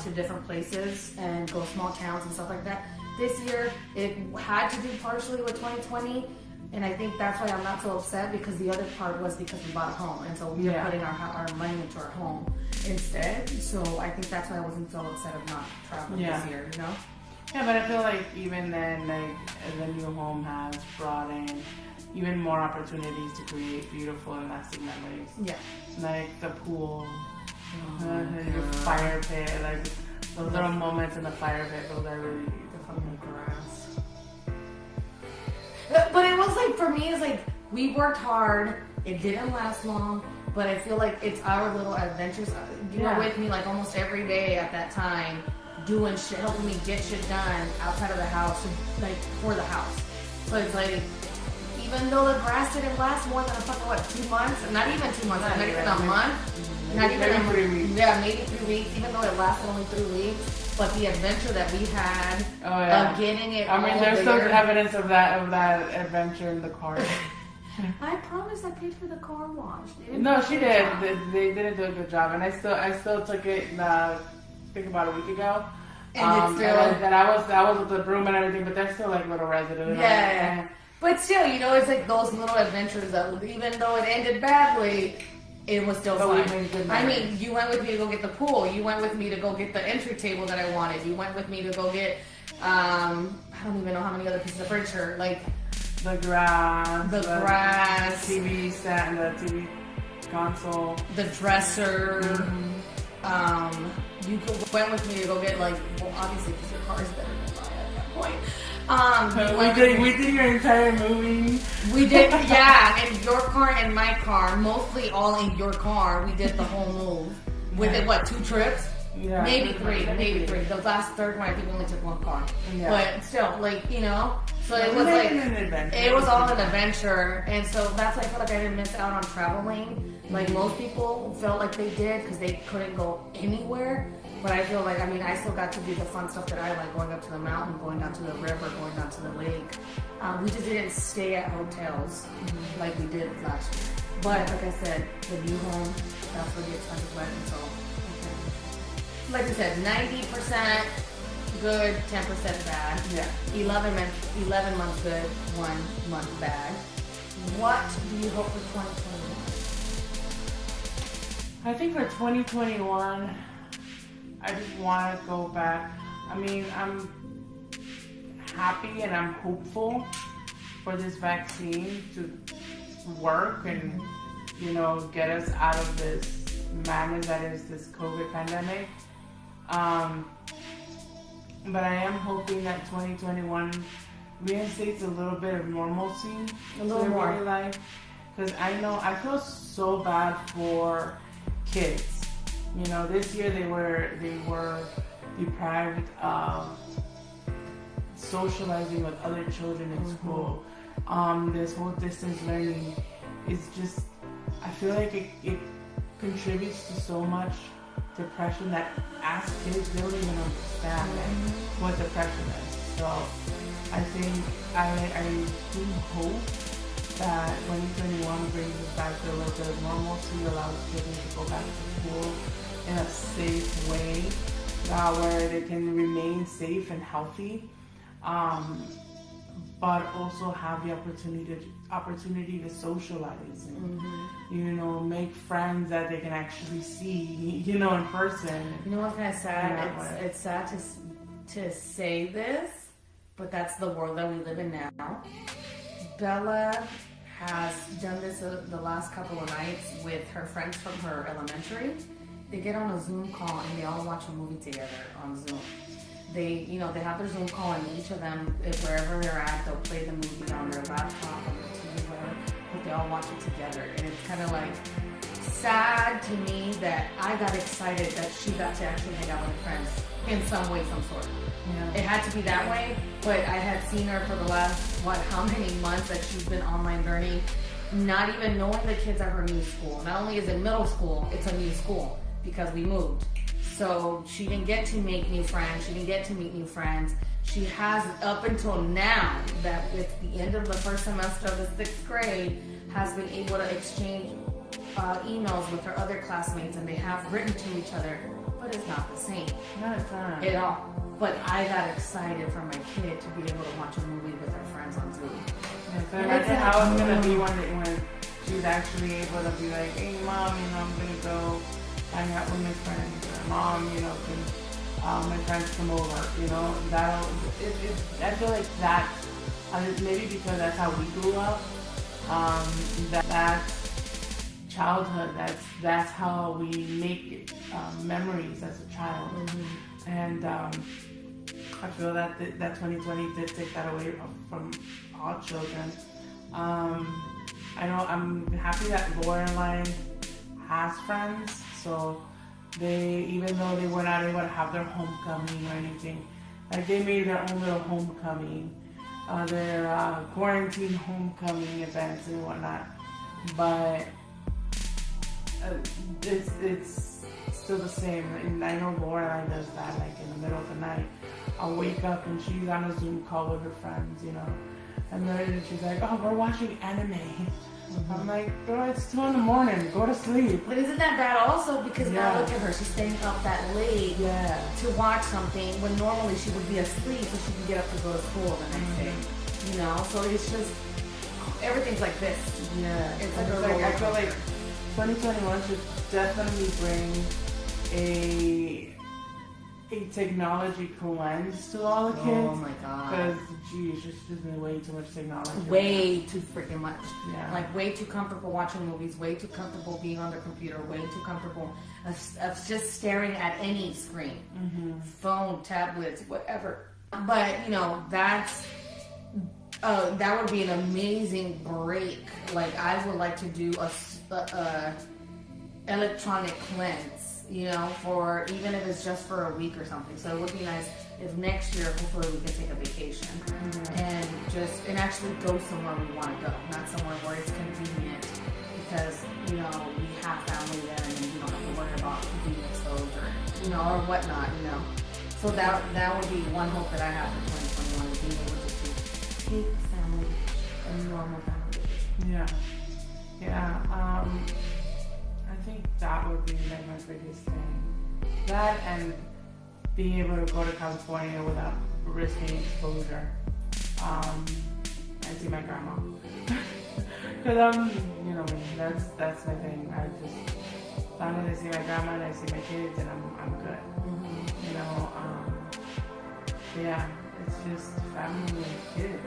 to different places and go small towns and stuff like that. This year, it had to do partially with 2020. And I think that's why I'm not so upset, because the other part was because we bought a home. And so we are putting our money into our home instead. So I think that's why I wasn't so upset of not traveling this year, you know? Yeah, but I feel like even then, like, the new home has brought in even more opportunities to create beautiful and lasting memories. Yeah. Like the pool, the fire pit, like those little moments in the fire pit, those are really beautiful. Grass. But it was like, for me, it's like, we worked hard, it didn't last long, but I feel like it's our little adventures. You were with me like almost every day at that time, doing shit, helping me get shit done outside of the house, like for the house. So it's like, even though the grass didn't last more than a fucking, what, 2 months? Not even 2 months, not even a month. Not even maybe 3 weeks. Yeah, maybe 3 weeks, even though it lasted only 3 weeks. But the adventure that we had of getting it there's still evidence of that adventure in the car. I promise I paid for the car wash. No, she did. They didn't do a good job, and I still took it. I think about a week ago. And it's still. And I was with the broom and everything, but there's still like little residue. Yeah. But still, you know, it's like those little adventures that, even though it ended badly, it was still fun. I mean, you went with me to go get the pool. You went with me to go get the entry table that I wanted. You went with me to go get, I don't even know how many other pieces of furniture. Like, the grass, the TV set, and the TV console, the dresser. You went with me to go get, like, well, obviously because your car is better than mine at that point. We did your entire moving. We did, yeah, in your car and my car, mostly all in your car. We did the whole move. With it, what, 2 trips? Yeah, maybe three. The last third one, I think we only took 1 car. Yeah. But still, like, you know, so it was like, it was all an adventure. And so that's why I feel like I didn't miss out on traveling. Like most people felt like they did because they couldn't go anywhere. But I feel like, I mean, I still got to do the fun stuff that I like, going up to the mountain, going down to the river, going down to the lake. We just didn't stay at hotels like we did last year. But like I said, the new home, that's where the expenses went. And so, like I said, 90% good, 10% bad. Yeah. 11 months good, 1 month bad. What do you hope for 2021? I think for 2021, I just want to go back. I mean, I'm happy and I'm hopeful for this vaccine to work and, you know, get us out of this madness that is this COVID pandemic. But I am hoping that 2021 reinstates a little bit of normalcy a little more in life. Because I feel so bad for kids. You know, this year they were deprived of socializing with other children in school. This whole distance learning is just, I feel like it contributes to so much depression that as kids they don't even understand what depression is. So I think I do hope that 2021 brings us back to a little bit of normalcy, allows children to go back to school in a safe way, where they can remain safe and healthy, but also have the opportunity to socialize and you know, make friends that they can actually see, you know, in person. You know what's kind of sad? It's sad to say this, but that's the world that we live in now. Bella has done this the last couple of nights with her friends from her elementary. They get on a Zoom call and they all watch a movie together on Zoom. They have their Zoom call and each of them, wherever they're at, they'll play the movie on their laptop, on their TV, whatever, but they all watch it together. And it's kind of like sad to me that I got excited that she got to actually hang out with her friends in some way, some sort. Yeah. It had to be that way, but I had seen her for the last, how many months that she's been online learning, not even knowing the kids at her new school. Not only is it middle school, it's a new school because we moved. So she didn't get to make new friends. She didn't get to meet new friends. She has, up until now, that it's the end of the first semester of the 6th grade, has been able to exchange emails with her other classmates, and they have written to each other, but it's not the same. Not at all. But I got excited for my kid to be able to watch a movie with her friends on Zoom. Yeah, so imagine how it's going to be when she's actually able to be like, hey mom, you know, I'm going to go hang out with my friends. Or mom, you know, can my friends come over, you know. I feel like that, maybe because that's how we grew up, that's childhood, that's how we make memories as a child. And I feel that 2020 did take that away from all children. I know I'm happy that Laureline has friends, so even though they were not able to have their homecoming or anything, like they made their own little homecoming their quarantine homecoming events and whatnot. But it's still the same. And I know Lorelai does that, like in the middle of the night. I'll wake up and she's on a Zoom call with her friends, you know. And then she's like, "Oh, we're watching anime." I'm like, "Girl, it's 2 a.m. Go to sleep." But isn't that bad also? Because now look at her, she's staying up that late to watch something when normally she would be asleep so she can get up to go to school the next day. You know, so it's just everything's like this. Yeah, it's like, I feel like 2021 should definitely bring a technology cleanse to all the kids. Oh my god. Because, geez, there's just been way too much technology. Way too freaking much. Yeah. Like, way too comfortable watching movies, way too comfortable being on their computer, way too comfortable of just staring at any screen. Phone, tablets, whatever. But, you know, that would be an amazing break. Like, I would like to do a electronic cleanse, you know, for even if it's just for a week or something. So it would be nice if next year, hopefully, we can take a vacation and actually go somewhere we want to go, not somewhere where it's convenient because, you know, we have family there and then we don't have to worry about being exposed or, you know, or whatnot, you know. So that would be one hope that I have for 2021 is being able to take family, a normal family. Yeah. I think that would be like my biggest thing. That and being able to go to California without risking exposure. I see my grandma. Because you know, that's my thing. I just, as long as I see my grandma and I see my kids and I'm good. You know, yeah, it's just family and kids.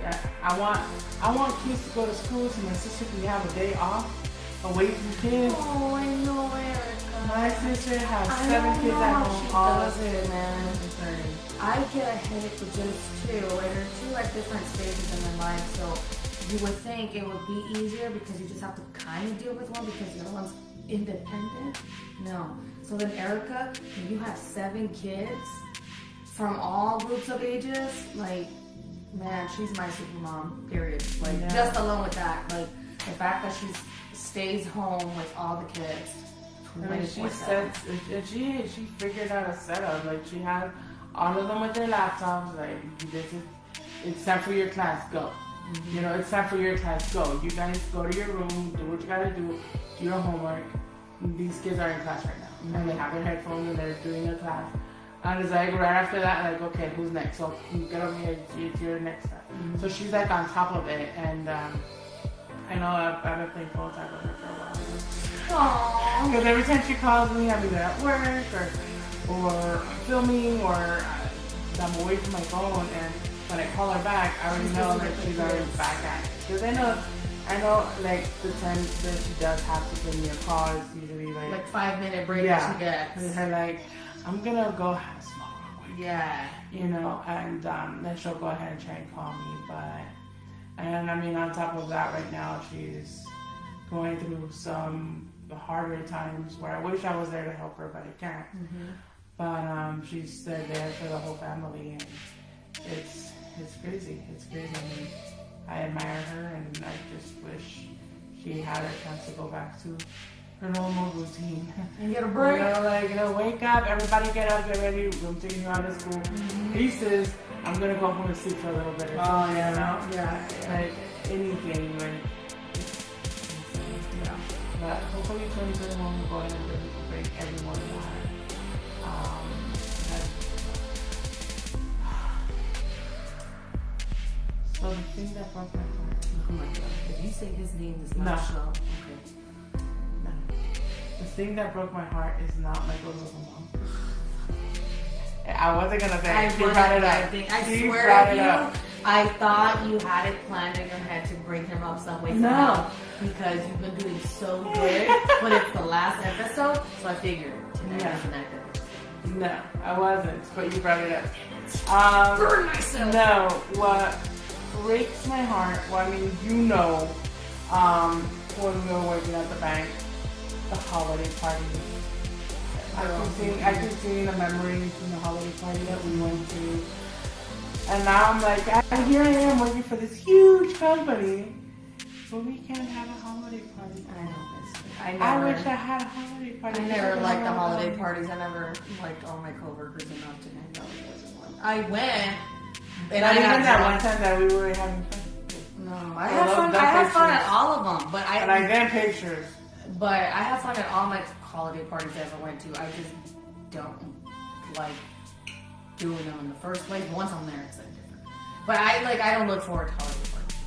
Like, I want kids to go to school so my sister can have a day off away from kids. Oh, I know, Erica. My sister has 7 kids at home. All does it, man. concerning. I get a headache with just 2. Like, they're 2 like different stages in their life, so you would think it would be easier because you just have to kind of deal with one because the other one's independent. No. So then, Erica, when you have 7 kids from all groups of ages, like, man, she's my super mom, period. Like, just alone with that. Like, the fact that she stays home with all the kids. I mean, she figured out a setup. Like, she had all of them with their laptops. Like, it's time for your class, go. You know, it's time for your class, go. You guys go to your room, do what you gotta do your homework. These kids are in class right now. And they have their headphones and they're doing their class. And it's like right after that, like, okay, who's next? So you get over here, it's your next step. So she's like on top of it. And I know I've been playing phone tag with her for a while. Aww. Because every time she calls me, I'm either at work or filming or I'm away from my phone. And when I call her back, I already know that she's already back at it. Because I know, like, the time that she does have to give me a call is usually like 5-minute break that she gets. And her like, I'm gonna go have a smoke real quick. Yeah. You know, and then she'll go ahead and try and call me. And I mean, on top of that, right now she's going through some harder times where I wish I was there to help her, but I can't. But she's there for the whole family, and it's crazy. It's crazy. I mean, I admire her, and I just wish she had a chance to go back to her normal routine. And get a break. You know, wake up, everybody get up, get ready, I'm taking you out of school. Pieces, I'm gonna go home and sleep for a little bit. Oh, yeah. You know? Yeah. Like, anything, like, yeah. But hopefully 2021 will go ahead and break everyone that. So the thing that broke my heart. Oh my god. If you say his name is not show. Okay. No. The thing that broke my heart is not Michael Rosenbaum. I wasn't gonna say it. She brought it up. I swear to you, I thought you had it planned in your head to bring him up some way somehow. Because you've been doing so good, but it's the last episode, so I figured tonight is the next episode. No, I wasn't, but you brought it up. Burn myself. No, what breaks my heart, well, I mean, you know, when we were working at the bank, the holiday party. I keep seeing the memories from the holiday party that we went to And now I'm like, here I am working for this huge company, but we can't have a holiday party. I know. I wish I had a holiday party. I never liked the holiday parties. I never liked all my coworkers enough to hang out with everyone. I went, and Not I even got that drunk. one time that we were having fun. No, I had fun. I had fun at all of them, but And I then pictures. But I had fun at all my holiday parties I ever went to. I just don't like doing them in the first place. Once I'm there, it's like different. But I don't look forward to holiday parties.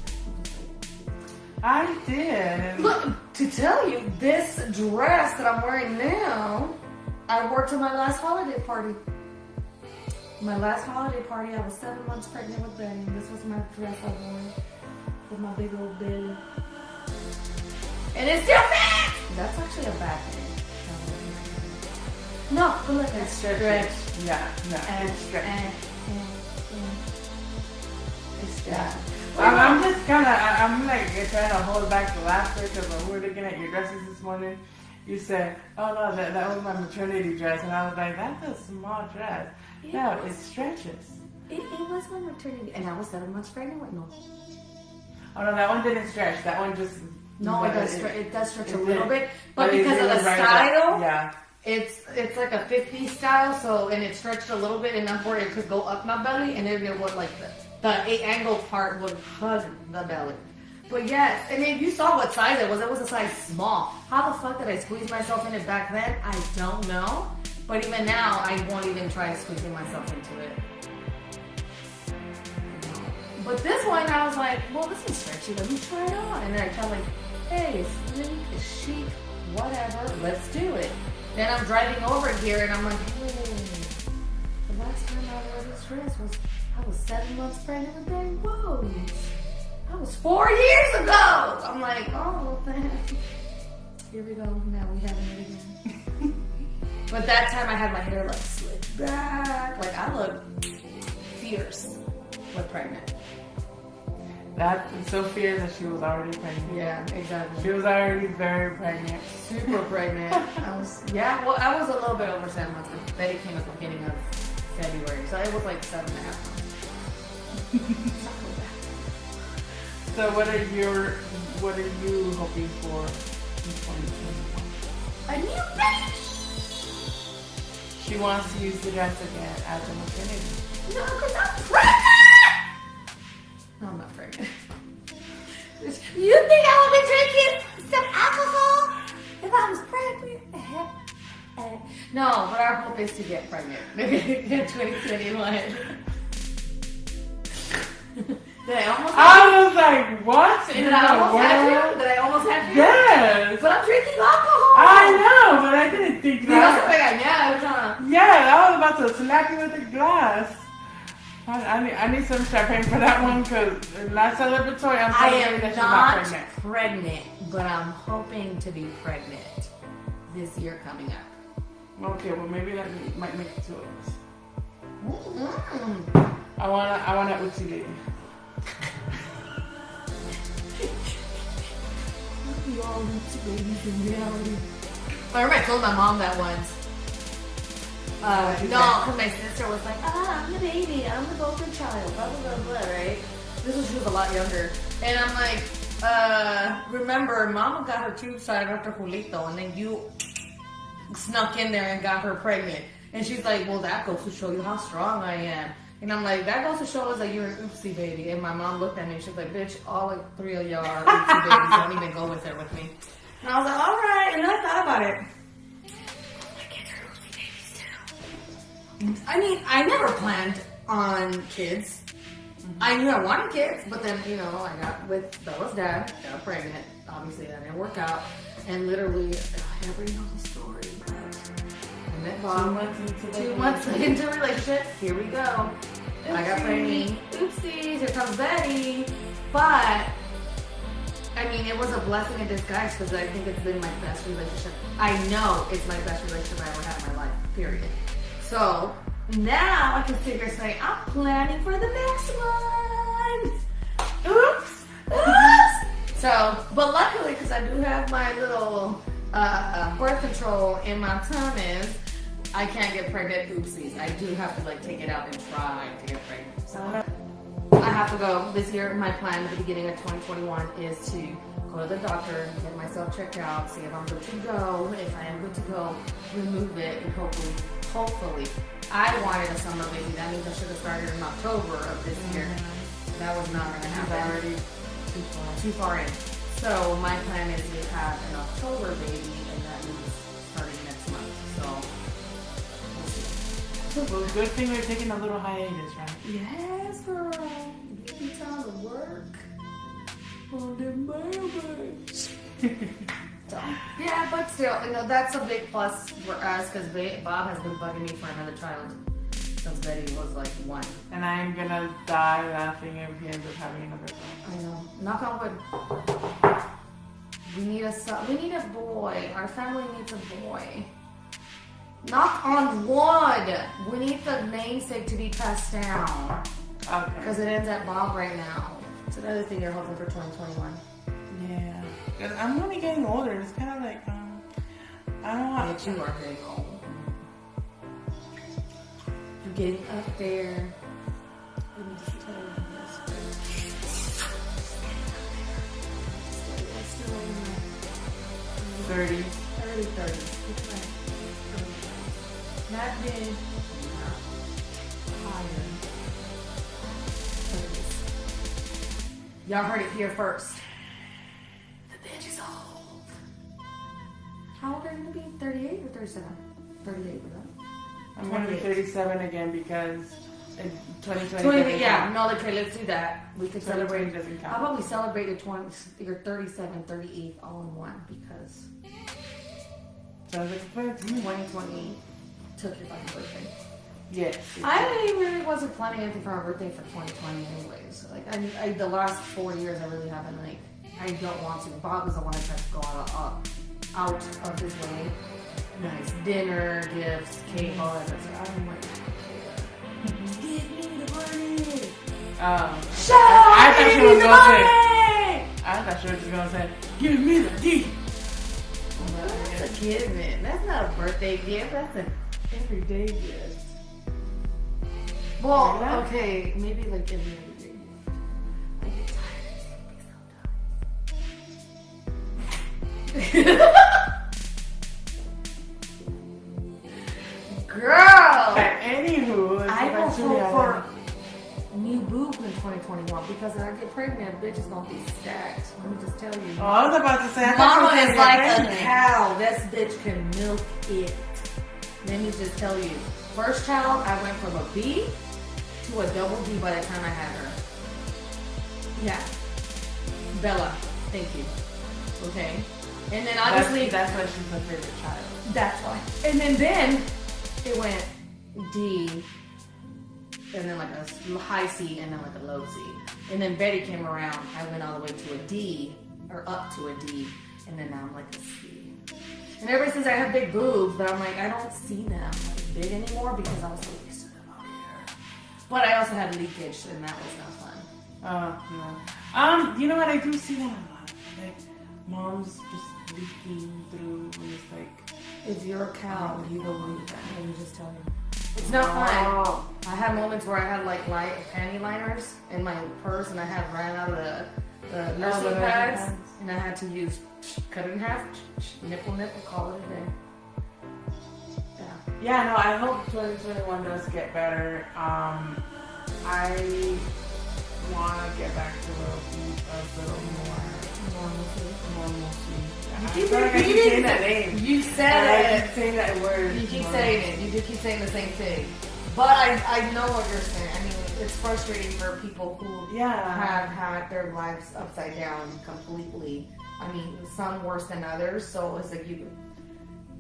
I did. Look, to tell you, this dress that I'm wearing now, I wore to my last holiday party. My last holiday party, I was 7 months pregnant with Benny. This was my dress I wore with my big old belly. And it still fits! That's actually a bad thing. No, but look, it's stretch. Yeah, no, And, it's stretch. It's stretch. Yeah. I'm just kind of, I'm like trying to hold back the laughter because when we were looking at your dresses this morning, you said, oh no, that was my maternity dress. And I was like, that's a small dress. No, it stretches. It was my maternity, and I was 7 months pregnant with no. Oh no, that one didn't stretch. That one just... No, it does stretch a it little did. bit, but it because of the was right style, up. Yeah. it's like a 50s style, so, and it stretched a little bit enough where it could go up my belly, and then it would like the angle part would hug the belly. But yes, and if you saw what size it was a size small. How the fuck did I squeeze myself in it back then? I don't know. But even now, I won't even try squeezing myself into it. But this one, I was like, well, this is stretchy. Let me try it on. And then I felt like, hey, it's sleek, it's chic, whatever. Let's do it. Then I'm driving over here, and I'm like, hey, the last time I wore this dress was, I was 7 months pregnant with Benny. Whoa, that was 4 years ago. I'm like, oh, here we go. Now we having it again. But that time I had my hair like slicked back. Like I look fierce but pregnant. That's so fierce that she was already pregnant. Yeah, exactly. She was already very pregnant. Super pregnant. I was I was a little bit over 7 months, but Betty came at the beginning of February. So it was like 7.5 months. So what are you hoping for in 2021? A new baby! She wants to use the dress again as a maternity. No, because I'm pregnant! No, I'm not pregnant. You think I would be drinking some alcohol if I was pregnant? No, but our hope is to get pregnant in 2021. Did I almost have I was like, what? Did I almost have you? Did I almost have you? Yes. But I'm drinking alcohol. I know, but I didn't think You also that. pegañada, huh? Yeah, I was about to slap you with a glass. I need some champagne for that one because not celebratory. I'm I celebrating am that she's not pregnant. pregnant, but I'm hoping to be pregnant this year coming up. Okay, well maybe that might make it two of us. Mm-hmm. I wanna Uchi lady. We all need to babies in reality. I remember I told my mom that once. What'd she No, say? because my sister was like, I'm the baby, I'm the golden child, blah, blah, blah, blah, right? She was a lot younger. And I'm like, remember, Mama got her tubes tied after Julito, and then you snuck in there and got her pregnant. And she's like, well, that goes to show you how strong I am. And I'm like, that goes to show us that you're an oopsie baby. And my mom looked at me and she's like, bitch, all like 3 of y'all are oopsie babies. Don't even go with there with me. And I was like, all right. And then I thought about it. My kids are oopsie babies too. I mean, I never planned on kids. I knew I wanted kids, but then, you know, I got with Bella's dad, got pregnant. Obviously, that didn't work out. And literally, I never know the story, but I met Bob. 2 months into a relationship, here we go. I got pregnant. Oopsies, here comes Betty. But, I mean, it was a blessing in disguise because I think it's been my best relationship. I know it's my best relationship I ever had in my life, period. So, now I can sit here and say, I'm planning for the next one. Oops. Oops. So, but luckily, because I do have my little birth control in my tummies, I can't get pregnant. Oopsies. I do have to like take it out and try to get pregnant. So have to go this year. My plan at the beginning of 2021 is to go to the doctor, get myself checked out, see if I'm good to go. If I am good to go, remove it, and hopefully, I wanted a summer baby. That means I should have started in October of this year. That was not going to happen. Already Too far in. So my plan is to have an October baby, and that means starting next month. So we'll see. Well, good thing we're taking a little hiatus, right? Yes, girl. Give me time to work. On the baby. So, yeah, but still, that's a big plus for us because Bob has been bugging me for another child since Betty was like 1. And I'm gonna die laughing if he ends up having another son. I know. Knock on wood. We need a son. We need a boy. Our family needs a boy. Knock on wood. We need the namesake to be passed down Okay. because it ends at Bob right now. It's another thing you're hoping for 2021. Yeah. Cause I'm only getting older. It's kind of like I don't want. But you are getting old. You're getting up there. Let me just tell you this. 30. Early 30s. Not mid. Higher. 30s. Y'all heard it here first. The bitch is old. How old are you gonna be? 38 or 37? 38 with that. I'm gonna be 37 again because in 2020. 20, yeah, no, okay, let's do that. We could 2020 celebrate. doesn't How count. about we celebrate your 37, 38 all in one because Sounds like a plan to me. 2020 took your fucking birthday. Yes. I really wasn't planning anything for my birthday for 2020 anyways. Like, I the last 4 years I really haven't, like, I don't want to. Bob was the one that tried to go out of his way. Nice dinner, gifts, cake, all that stuff. I'm like, give me the money. I thought she was gonna say. I thought she was just gonna say, "Give me the D." That's a given. That's not a birthday gift. That's an everyday gift. Well, okay, maybe like every other day. I get tired of sleeping sometimes. Girl! Anywho, I will hope for new boobs in 2021 because when I get pregnant, bitch is gonna be stacked. Let me just tell you. Oh, I was about to say, I thought Mama you were is gonna like get a pregnant. cow. This bitch can milk it. Let me just tell you. First child, I went from a B to a double D by the time I had her. Yeah. Bella, thank you. Okay. And then obviously That's why she's my favorite child. that's why. And then it went D, and then like a high C, and then like a low C. And then Betty came around. I went all the way to a D, or up to a D, and then now I'm like a C. And ever since I have big boobs, but I'm like, I don't see them like big anymore because I was so used to them out here. But I also had leakage, and that was not fun. Oh, no. You know what? I do see that a lot. Like, moms just leaking through, and it's like... If you're a cow, you don't believe that. Let me just tell you. It's not fun. Oh. I had moments where I had like panty liners in my purse, and I had ran out of the nursing the pads, pads. and I had to use cut it in half, nipple, call it a day. Yeah. Yeah, no, I hope 2021 does get better. I want to get back to a little more normalcy. You I keep feel like I keep repeating saying that name. You I said keep saying that word. it. You keep more. saying it. You do keep saying the same thing. But I know what you're saying. I mean, it's frustrating for people who have had their lives upside down completely. I mean, some worse than others. So it's like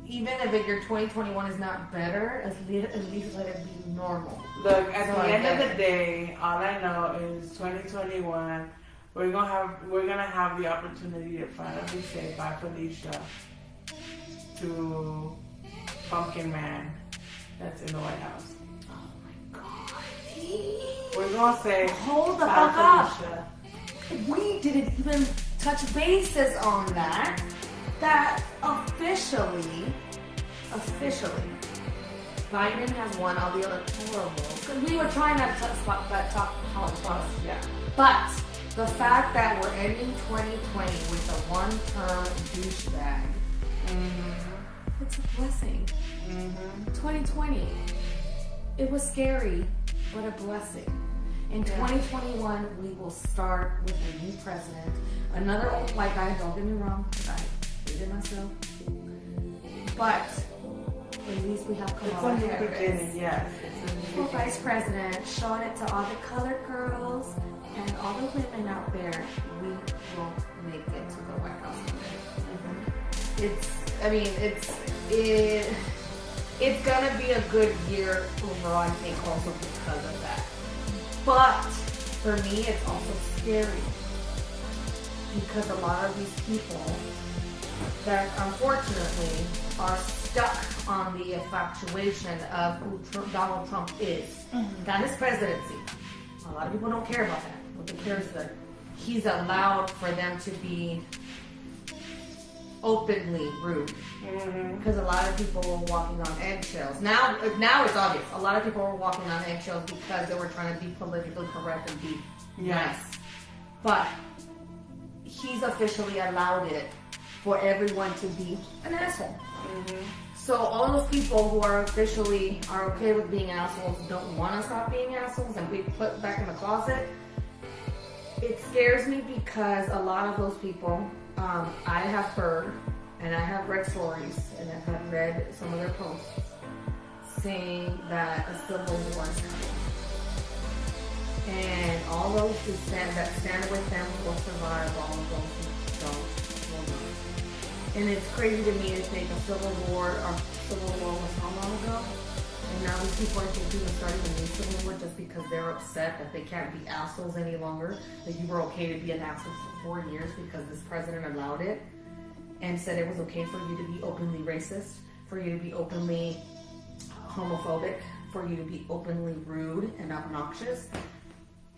even if your 2021 is not better, at least let it be normal. Look, at So the I end of get the day, all I know is 2021. We're gonna have the opportunity to finally say bye, Felicia, to Pumpkin Man that's in the White House. Oh my God. We're gonna say Hold the bye, fuck up. Felicia. We didn't even touch bases on that. That officially, Biden has won, I'll be like, horrible. Because we were trying not to spot that top politics. Yeah. But the fact that we're ending 2020 with a one-term douchebag, it's a blessing. 2020, it was scary, but a blessing. In 2021, we will start with a new president. Another old white guy, don't get me wrong, I hated myself. But at least we have Kamala Harris. Yes. For vice president, showing it to all the colored girls and all the women out there, we won't make it to the White House. It's gonna be a good year overall, I think, also because of that. But for me, it's also scary because a lot of these people that unfortunately are stuck on the infatuation of who Donald Trump is, not his presidency. A lot of people don't care about that. What they care is that he's allowed for them to be openly rude. Because a lot of people were walking on eggshells. Now it's obvious. A lot of people were walking on eggshells because they were trying to be politically correct and be nice. But he's officially allowed it for everyone to be an asshole. So all those people who are officially are okay with being assholes don't want to stop being assholes and be put back in the closet. It scares me because a lot of those people, I have heard and I have read stories and I have read some of their posts saying that a civil war is coming. And all those who stand with them will survive, all of those who don't will not. And it's crazy to me to think a civil war was how long ago? And now these people are thinking of starting a new civil war just because they're upset that they can't be assholes any longer. That you were okay to be an asshole for 4 years because this president allowed it and said it was okay for you to be openly racist, for you to be openly homophobic, for you to be openly rude and obnoxious.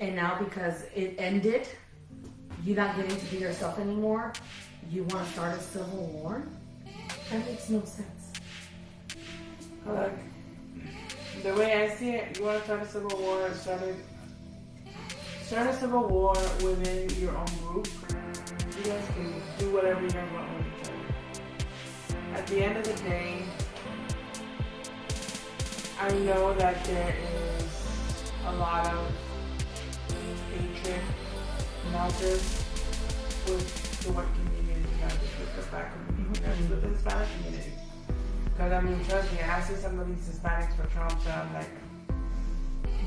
And now because it ended, you're not getting to be yourself anymore, you want to start a civil war? That makes no sense. Look, the way I see it, you want to start a civil war, start a civil war within your own group. You guys can do whatever you guys want with each other. At the end of the day, I know that there is a lot of hatred out there with the white community, not just with the black community, not just with the Hispanic community. Because I mean, trust me, I see some of these Hispanics for Trump, so I'm like,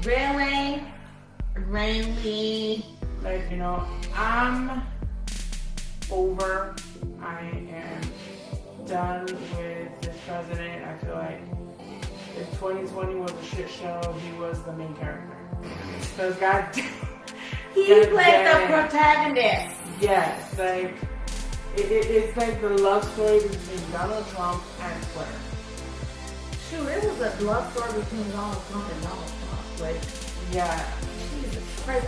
really? Really? Like, you know, I'm over. I am done with this president. I feel like if 2020 was a shit show, he was the main character. Because God he played the protagonist. Yes, like it's like the love story between Donald Trump and Twitter. Shoot, it was a love story between Donald Trump and Donald Trump. Like, yeah. Jesus Christ,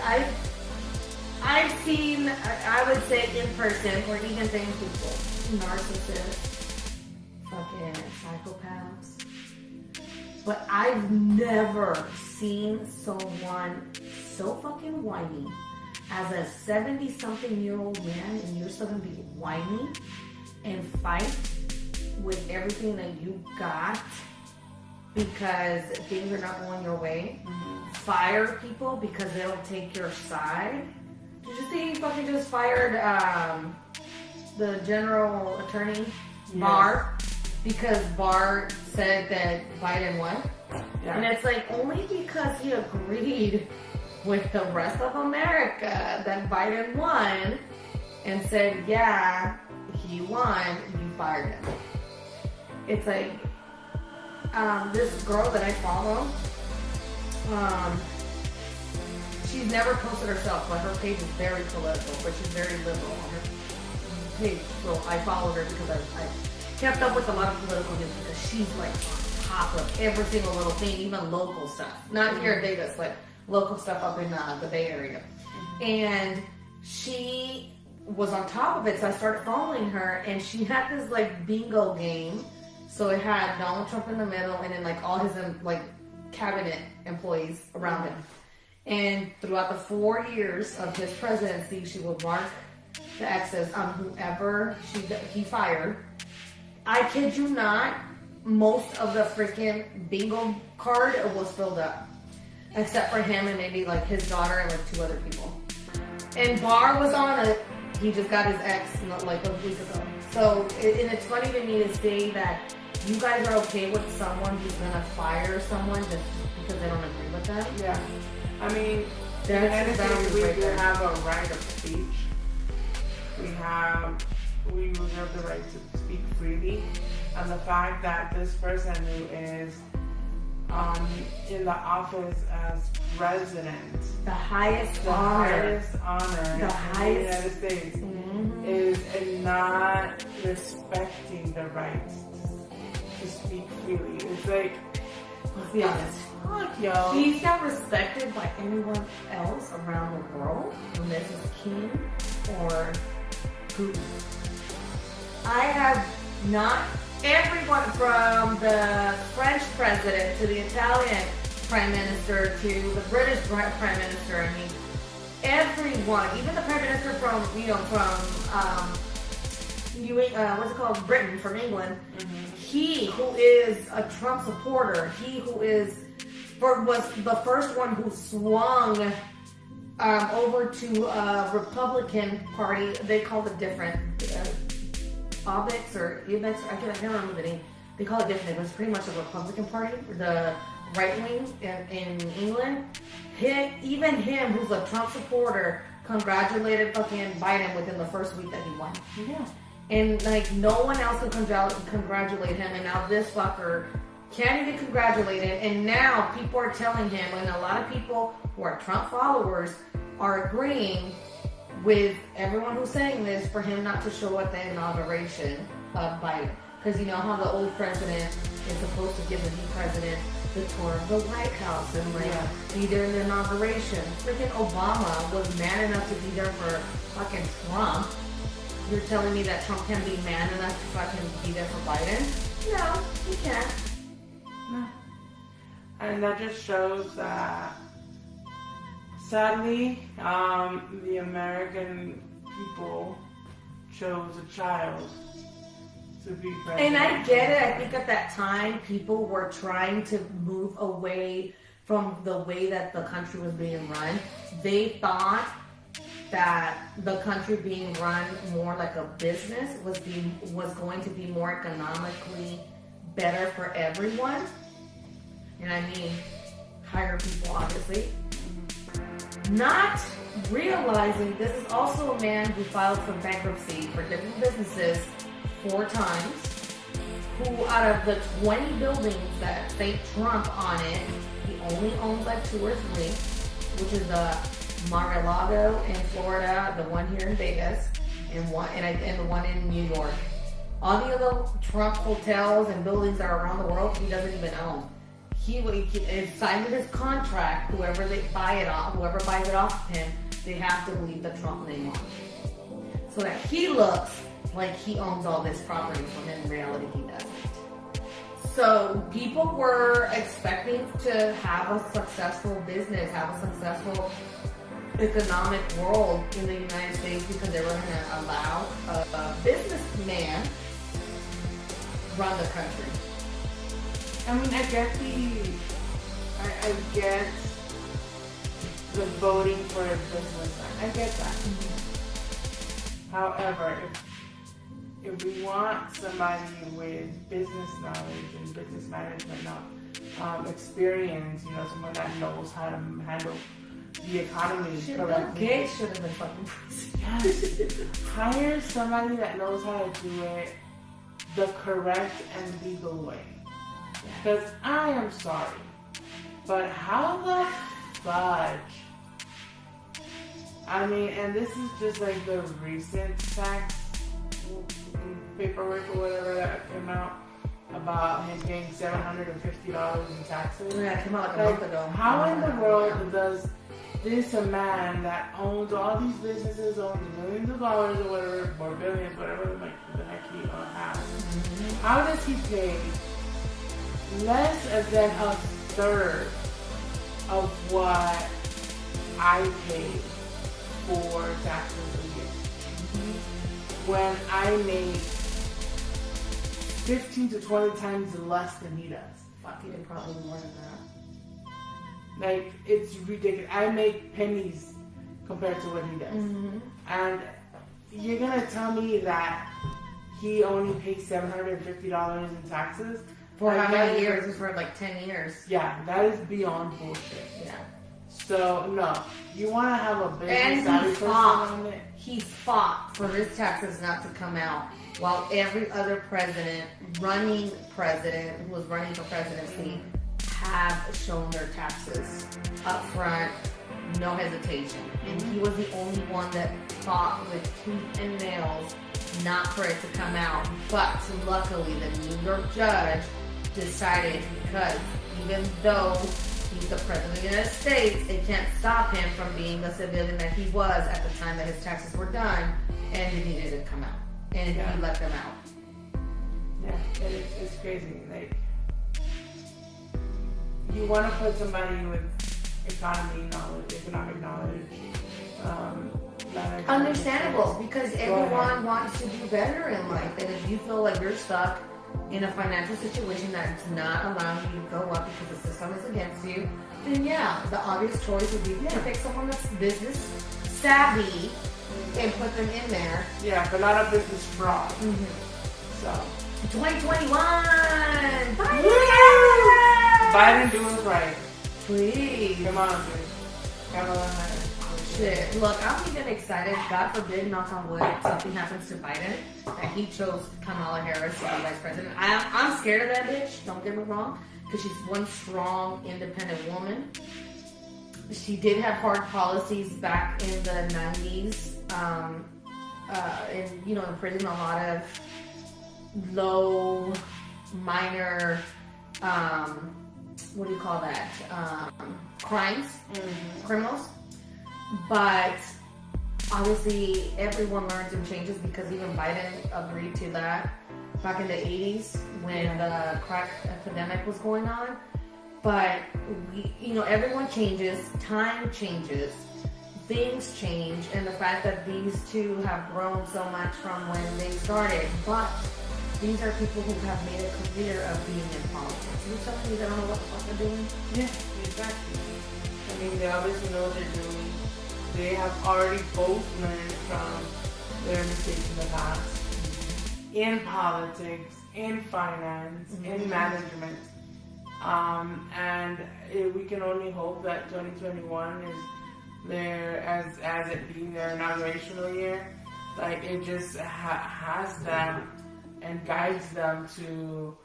I've seen, I would say in person, or even famous people, narcissists, fucking psychopaths. But I've never seen someone so fucking whiny as a 70-something-year-old man, and you're still gonna be whiny and fight with everything that you got because things are not going your way. Fire people because they don't take your side. Did you see he fucking just fired the general attorney, Barr, because Barr said that Biden won? Yeah. And it's like, only because he agreed with the rest of America that Biden won and said, yeah, he won, you fired him. It's like, this girl that I follow, she's never posted herself, but her page is very political, but she's very liberal on her page. So I followed her because I kept up with a lot of political news because she's like on top of every single little thing, even local stuff. Not here in Vegas, but local stuff up in the Bay Area. And she was on top of it, so I started following her, and she had this like bingo game So it had Donald Trump in the middle, and then like all his like cabinet employees around him. And throughout the 4 years of his presidency, she would mark the X's on whoever he fired. I kid you not, most of the freaking bingo card was filled up, except for him and maybe like his daughter and like 2 other people. And Barr was on it. He just got his ex like a week ago. So and it's funny to me to say that you guys are okay with someone who's gonna fire someone just because they don't agree with them. Yeah. I mean, in the That's United States, we right do there. have a right of speech. We reserve the right to speak freely. And the fact that this person who is in the office as president, The highest the honor. highest honor The in the highest- United States, Mhm. is not respecting the right to speak freely. It's like, Let's be honest. fuck, yo. He's not respected by anyone else around the world, unless it's Kim or Putin. I have not everyone from the French president to the Italian prime minister to the British prime minister. I mean, everyone, even the prime minister from what's it called, Britain, from England. He who is a Trump supporter, he who was the first one who swung over to Republican Party. They called it different, Obix or Ibix. I can't remember the name. They call it different. It was pretty much the Republican Party, the right wing in England. Even him, who's a Trump supporter, congratulated fucking Biden within the first week that he won. Yeah. And like no one else can congratulate him, and now this fucker can't even congratulate him. And now people are telling him, and a lot of people who are Trump followers are agreeing with everyone who's saying this for him not to show at the inauguration of Biden. Because you know how the old president is supposed to give the new president the tour of the White House and like be there in the inauguration. Freaking Obama was man enough to be there for fucking Trump. You're telling me that Trump can't be man enough to fucking be there for Biden? No, he can't. No. And that just shows that, sadly, the American people chose a child to be president. And I get it. I think at that time, people were trying to move away from the way that the country was being run. They thought that the country being run more like a business was going to be more economically better for everyone. And I mean, hire people, obviously. Not realizing this is also a man who filed for bankruptcy for different businesses 4 times, who out of the 20 buildings that say Trump on it, he only owns like 2 or 3, which is the Mar-a-Lago in Florida, the one here in Vegas, and the one in New York. All the other Trump hotels and buildings that are around the world, he doesn't even own. He signed with his contract. Whoever buys it off of him, they have to leave the Trump name on it, so that he looks like he owns all this property when in reality he doesn't. So people were expecting to have a successful business, have a successful economic world in the United States because they were going to allow a businessman run the country. I mean, I get the voting for a businessman. I get that. However, if we want somebody with business knowledge and business management experience, someone that knows how to handle the economy Bill correctly. Gates should have been fucking president. Yes. Hire somebody that knows how to do it the correct and legal way. Because I am sorry, but how the fudge? I mean, and this is just like the recent tax paperwork or whatever that came out about him paying $750 in taxes. Yeah, it came out like a month ago. How in the world does this a man that owns all these businesses, owns millions of dollars or whatever, or billions, whatever the heck he has. How does he pay less than a third of what I pay for taxes a year? When I make 15 to 20 times less than he does. Fuck, even probably more than that. Like, it's ridiculous. I make pennies compared to what he does. And you're gonna tell me that he only pays $750 in taxes? For Like, how many that is- years? It's for like 10 years. Yeah, that is beyond bullshit. Yeah. So, no. You wanna have a And business he savvy person fought. on it? He fought for his taxes not to come out, while every other president, who was running for presidency, have shown their taxes up front, no hesitation. And he was the only one that fought with tooth and nails not for it to come out. But luckily, the New York judge decided, because even though he's the president of the United States, it can't stop him from being the civilian that he was at the time that his taxes were done, and it needed to come out. And Yeah. he let them out. Yeah, it's crazy. Like, you want to put somebody with economic knowledge. Understandable, because Go everyone ahead. wants to do better in life, and if you feel like you're stuck in a financial situation that's not allowing you to go up because the system is against you, then yeah, the obvious choice would be to pick someone that's business savvy and put them in there. Yeah, but not a business fraud. So 2021! Biden! Biden doing right. Please. Come on, dude. Kamala Harris. Shit. Look, I'm even excited. God forbid, knock on wood, if something happens to Biden, that he chose Kamala Harris to be vice president. I'm scared of that bitch. Don't get me wrong, because she's one strong, independent woman. She did have hard policies back in the 90s, and imprisoned a lot of low, minor, what do you call that? Crimes, criminals. But obviously, everyone learns and changes, because even Biden agreed to that back in the 80s when the crack epidemic was going on. But everyone changes, time changes, things change, and the fact that these two have grown so much from when they started. But these are people who have made a career of being in politics. You're telling me they don't know what the fuck they're doing? Yeah, exactly. I mean, they obviously know what they're doing. They have already both learned from their mistakes in the past. In politics, in finance, in management. And we can only hope that 2021 is there, as it being their inaugurational year, like it just has them and guides them to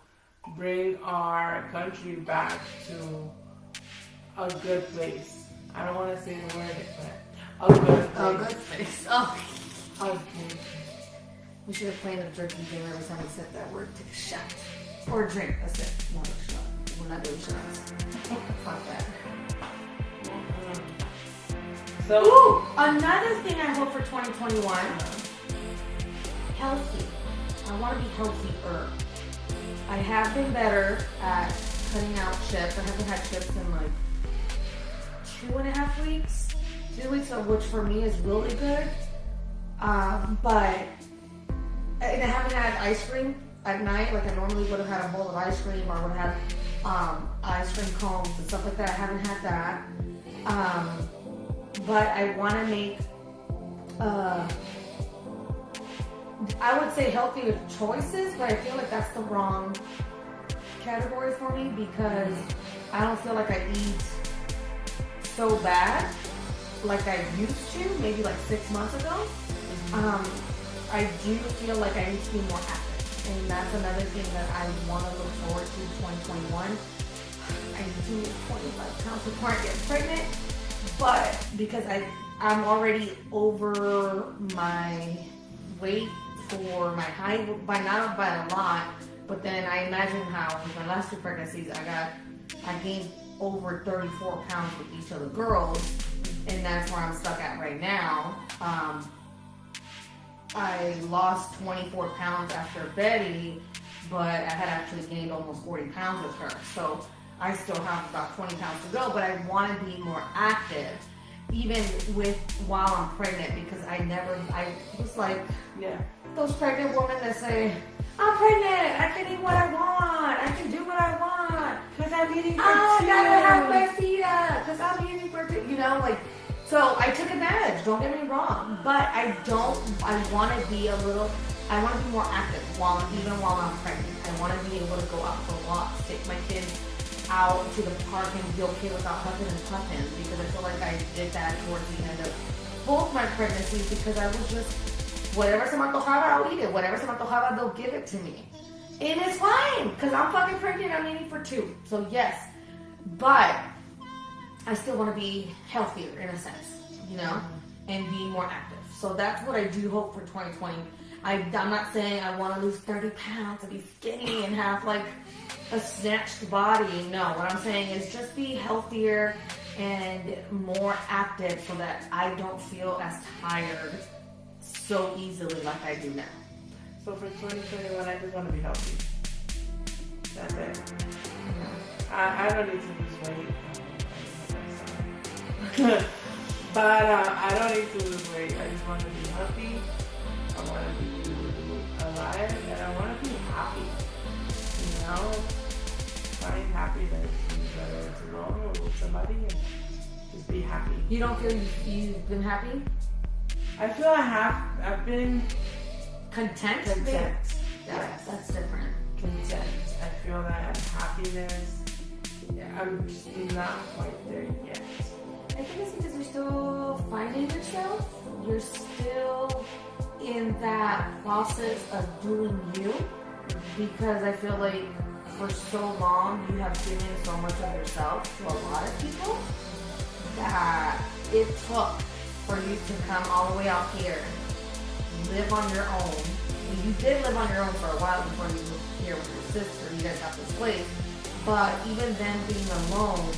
bring our country back to a good place. I don't want to say the word, but a good place. Oh, good face. Oh. Okay. We should have played a drinking game every time we said that word. Take a shot. Or a drink. That's it. Not a shot. We're not doing shots. Fuck that. So, Ooh, another thing I hope for 2021, healthy. I want to be healthier. I have been better at cutting out chips. I haven't had chips in like 2.5 weeks. 2 weeks, of which for me is really good. But and I haven't had ice cream at night. Like I normally would have had a bowl of ice cream, or would have ice cream cones and stuff like that. I haven't had that. But I want to make, I would say healthier choices, but I feel like that's the wrong category for me, because I don't feel like I eat so bad like I used to, maybe like 6 months ago. I do feel like I need to be more active, and that's another thing that I want to look forward to 2021. I need to lose 25 pounds before I get pregnant, but because I'm already over my weight for my height, not by a lot, but then I imagine how with my last 2 pregnancies I gained over 34 pounds with each of the girls, and that's where I'm stuck at right now. I lost 24 pounds after Betty, but I had actually gained almost 40 pounds with her. So I still have about 20 pounds to go, but I want to be more active, even while I'm pregnant, because I was like, Yeah. those pregnant women that say, I'm pregnant, I can eat what I want, I can do what I want, Because I'm eating for I two. gotta have my feet up, because I'm eating for two, like, so I took advantage, don't get me wrong, but I want to be more active even while I'm pregnant. I want to be able to go out for walks, take my kids out to the park and be okay without huffing and puffing, because I feel like I did that towards the end of both my pregnancies, because I was just, whatever se me antojaba, I'll eat it. Whatever se me antojaba, they'll give it to me. And it's fine, because I'm fucking pregnant, I'm eating for two. So yes, but I still want to be healthier in a sense, and be more active. So that's what I do hope for 2020. I'm not saying I want to lose 30 pounds and be skinny and have like a snatched body. No, what I'm saying is just be healthier and more active so that I don't feel as tired so easily like I do now. So for 2021, I just want to be healthy. That's it. I don't need to lose weight. But I don't need to lose weight. I just want to be healthy. I want to be alive, and I want to be happy. Find happiness, whether it's alone or with somebody, and just be happy. You don't feel you've been happy? I feel I've been Content? content. Yes, that's different. Content. I feel that happiness, I'm just not quite there yet. I think it's because you're still finding yourself. You're still in that process of doing you. Because I feel like for so long you have given so much of yourself to a lot of people that it took for you to come all the way out here, live on your own. You did live on your own for a while before you moved here with your sister. You guys got this place. But even then, being alone,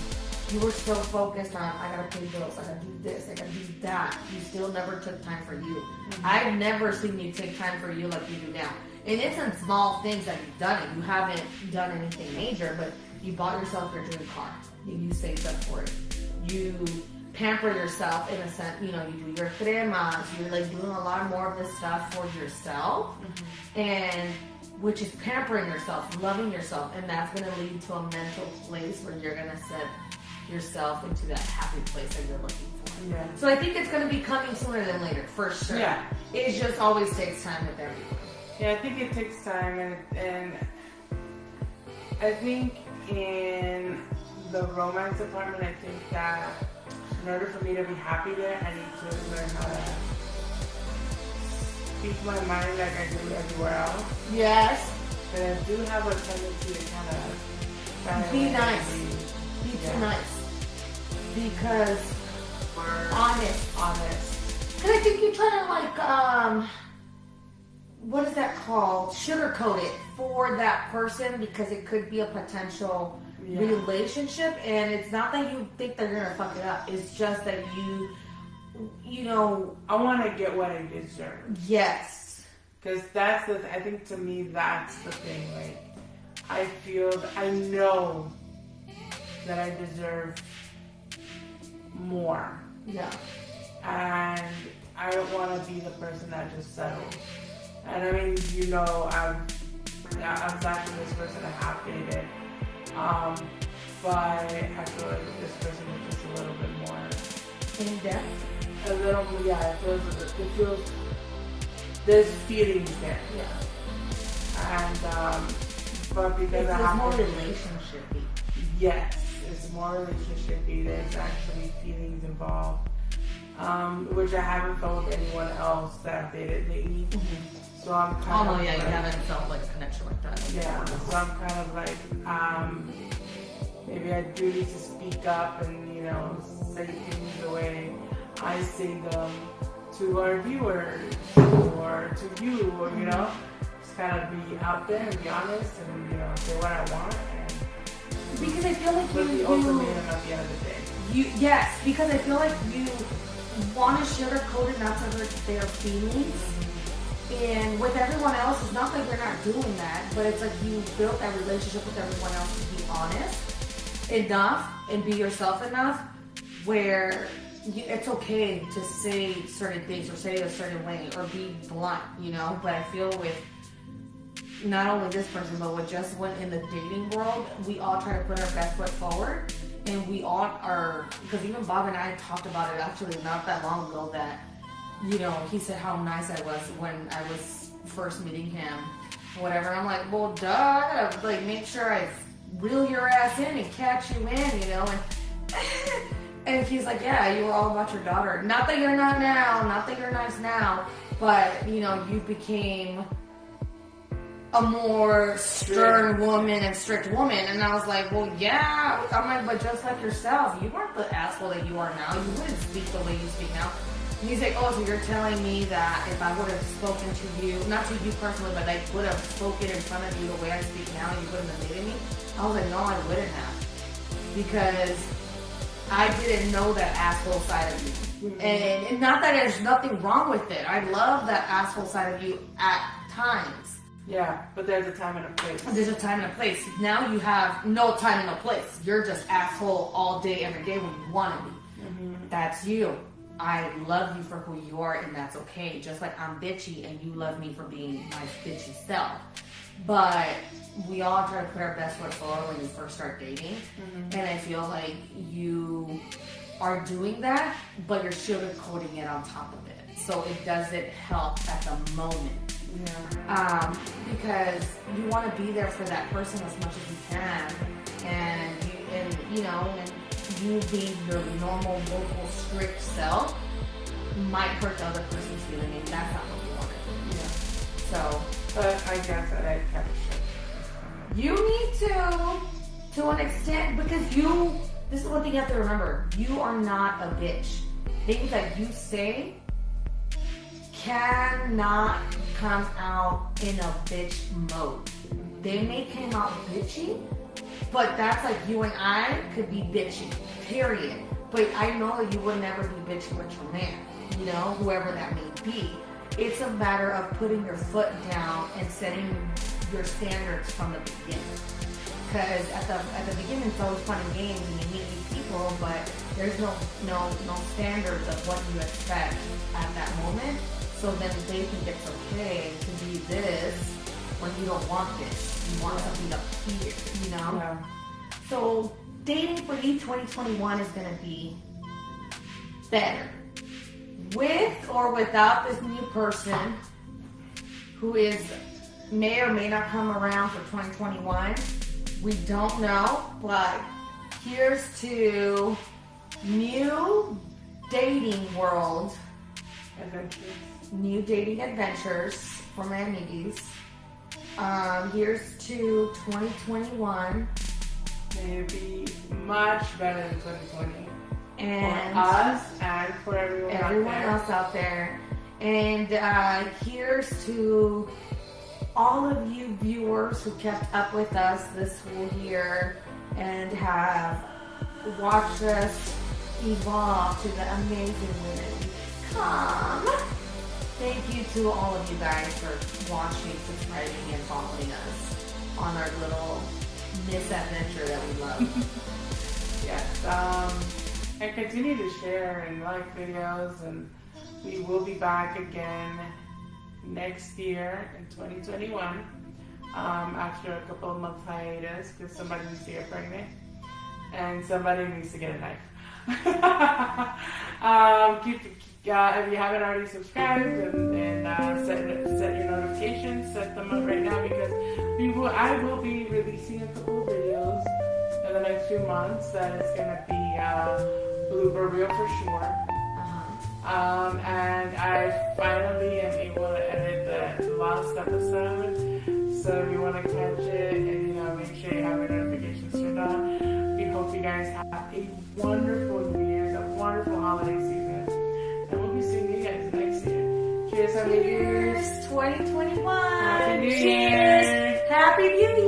you were so focused on, I gotta pay bills, I gotta do this, I gotta do that. You still never took time for you. I've never seen you take time for you like you do now. And it's in small things that you've done it. You haven't done anything major, but you bought yourself your dream car. You saved up for it. You pamper yourself in a sense, you do your cremas, you're like doing a lot more of this stuff for yourself. And which is pampering yourself, loving yourself, and that's going to lead to a mental place where you're going to set yourself into that happy place that you're looking for. Yeah. So I think it's going to be coming sooner than later, for sure. Yeah. It just always takes time with everything. Yeah, I think it takes time, and I think in the romance department, I think that in order for me to be happy there, I need to learn how to speak my mind like I do everywhere else. Yes. But I do have a tendency to kind of be nice. Be too nice. Because honest. Because I think you're trying to what is that called? Sugarcoat it for that person because it could be a potential relationship, and it's not that you think that you're gonna fuck it up. It's just that I want to get what I deserve. Yes. Because I think to me that's the thing. Like, I know that I deserve more. Yeah. And I don't want to be the person that just settles. And I mean, aside from this person I have dated, but I feel like this person is just a little bit more in depth. A little, it feels there's feelings there. Yeah. And but because it's more relationship-y. Yes, it's more relationship-y. There's actually feelings involved, which I haven't felt with anyone else that I've dated lately. Mm-hmm. So I'm kind of you haven't felt like a connection like that. Yeah, so I'm kind of like, maybe I do need to speak up and, say things the way I say them to our viewers or to you, or, just kind of be out there and be honest and, say what I want. And because I feel like the ultimatum at the end of the day. yes, because I feel like you want to sugarcoat it not to hurt their feelings. And with everyone else, it's not like you're not doing that, but it's like you built that relationship with everyone else to be honest enough and be yourself enough where it's okay to say certain things or say it a certain way or be blunt, you know? But I feel with not only this person, but with just when in the dating world, we all try to put our best foot forward. And we all are, because even Bob and I talked about it actually not that long ago that, you know, he said how nice I was when I was first meeting him or whatever. I'm like, well, duh, I gotta like make sure I reel your ass in and catch you in, you know? And he's like, yeah, you were all about your daughter. Not that you're not now, not that you're nice now, but, you know, you became a more stern woman and strict woman. And I was like, well, yeah. I'm like, but just like yourself, you weren't the asshole that you are now. You wouldn't speak the way you speak now. And he's like, oh, so you're telling me that if I would have spoken to you, not to you personally, but like would have spoken in front of you the way I speak now, you wouldn't have dated me? I was like, no, I wouldn't have. Because I didn't know that asshole side of you. Mm-hmm. And not that there's nothing wrong with it. I love that asshole side of you at times. Yeah, but there's a time and a place. There's a time and a place. Now you have no time and no place. You're just asshole all day, every day when you want to be. Mm-hmm. That's you. I love you for who you are, and that's okay. Just like I'm bitchy, and you love me for being my bitchy self. But we all try to put our best foot forward when you first start dating. Mm-hmm. And I feel like you are doing that, but you're sugarcoating it on top of it. So it doesn't help at the moment. Yeah. Because you want to be there for that person as much as you can, and you being your normal, local, strict self might hurt the other person's feeling, and that's not what you want to do. Yeah. So, but I guess that I kind of should. You need to an extent, because this is one thing you have to remember: you are not a bitch. Things that you say cannot come out in a bitch mode. They may come out bitchy, but that's like you and I could be bitchy, period. But I know that you would never be bitchy with your man, you know, whoever that may be. It's a matter of putting your foot down and setting your standards from the beginning. Because at the beginning it's always fun and games and you meet new people, but there's no standards of what you expect at that moment. So then they think it's okay to be this when you don't want this. You want something up here, you know? Yeah. So dating for you 2021 is going to be better. With or without this new person who may or may not come around for 2021. We don't know, but here's to new dating world adventures. New dating adventures for my amigues. Here's to 2021. May it be much better than 2020. And for us and for everyone else out there. And here's to all of you viewers who kept up with us this whole year and have watched us evolve to the amazing women come. Thank you to all of you guys for watching, subscribing, and following us on our little misadventure that we love. Yes, and continue to share and like videos, and we will be back again next year in 2021 after a couple of months hiatus because somebody needs to get pregnant and somebody needs to get a knife. If you haven't already subscribed and set your notifications, set them up right now because I will be releasing a couple of videos in the next few months that is going to be blooper reel for sure. And I finally am able to edit the last episode, so if you want to catch it and make sure you have your notifications turned on. We hope you guys have a wonderful New Year's, a wonderful holiday season, and we'll be seeing you guys next year. Cheers, happy New Year's 2021. Happy New Cheers. Year. Happy New Year.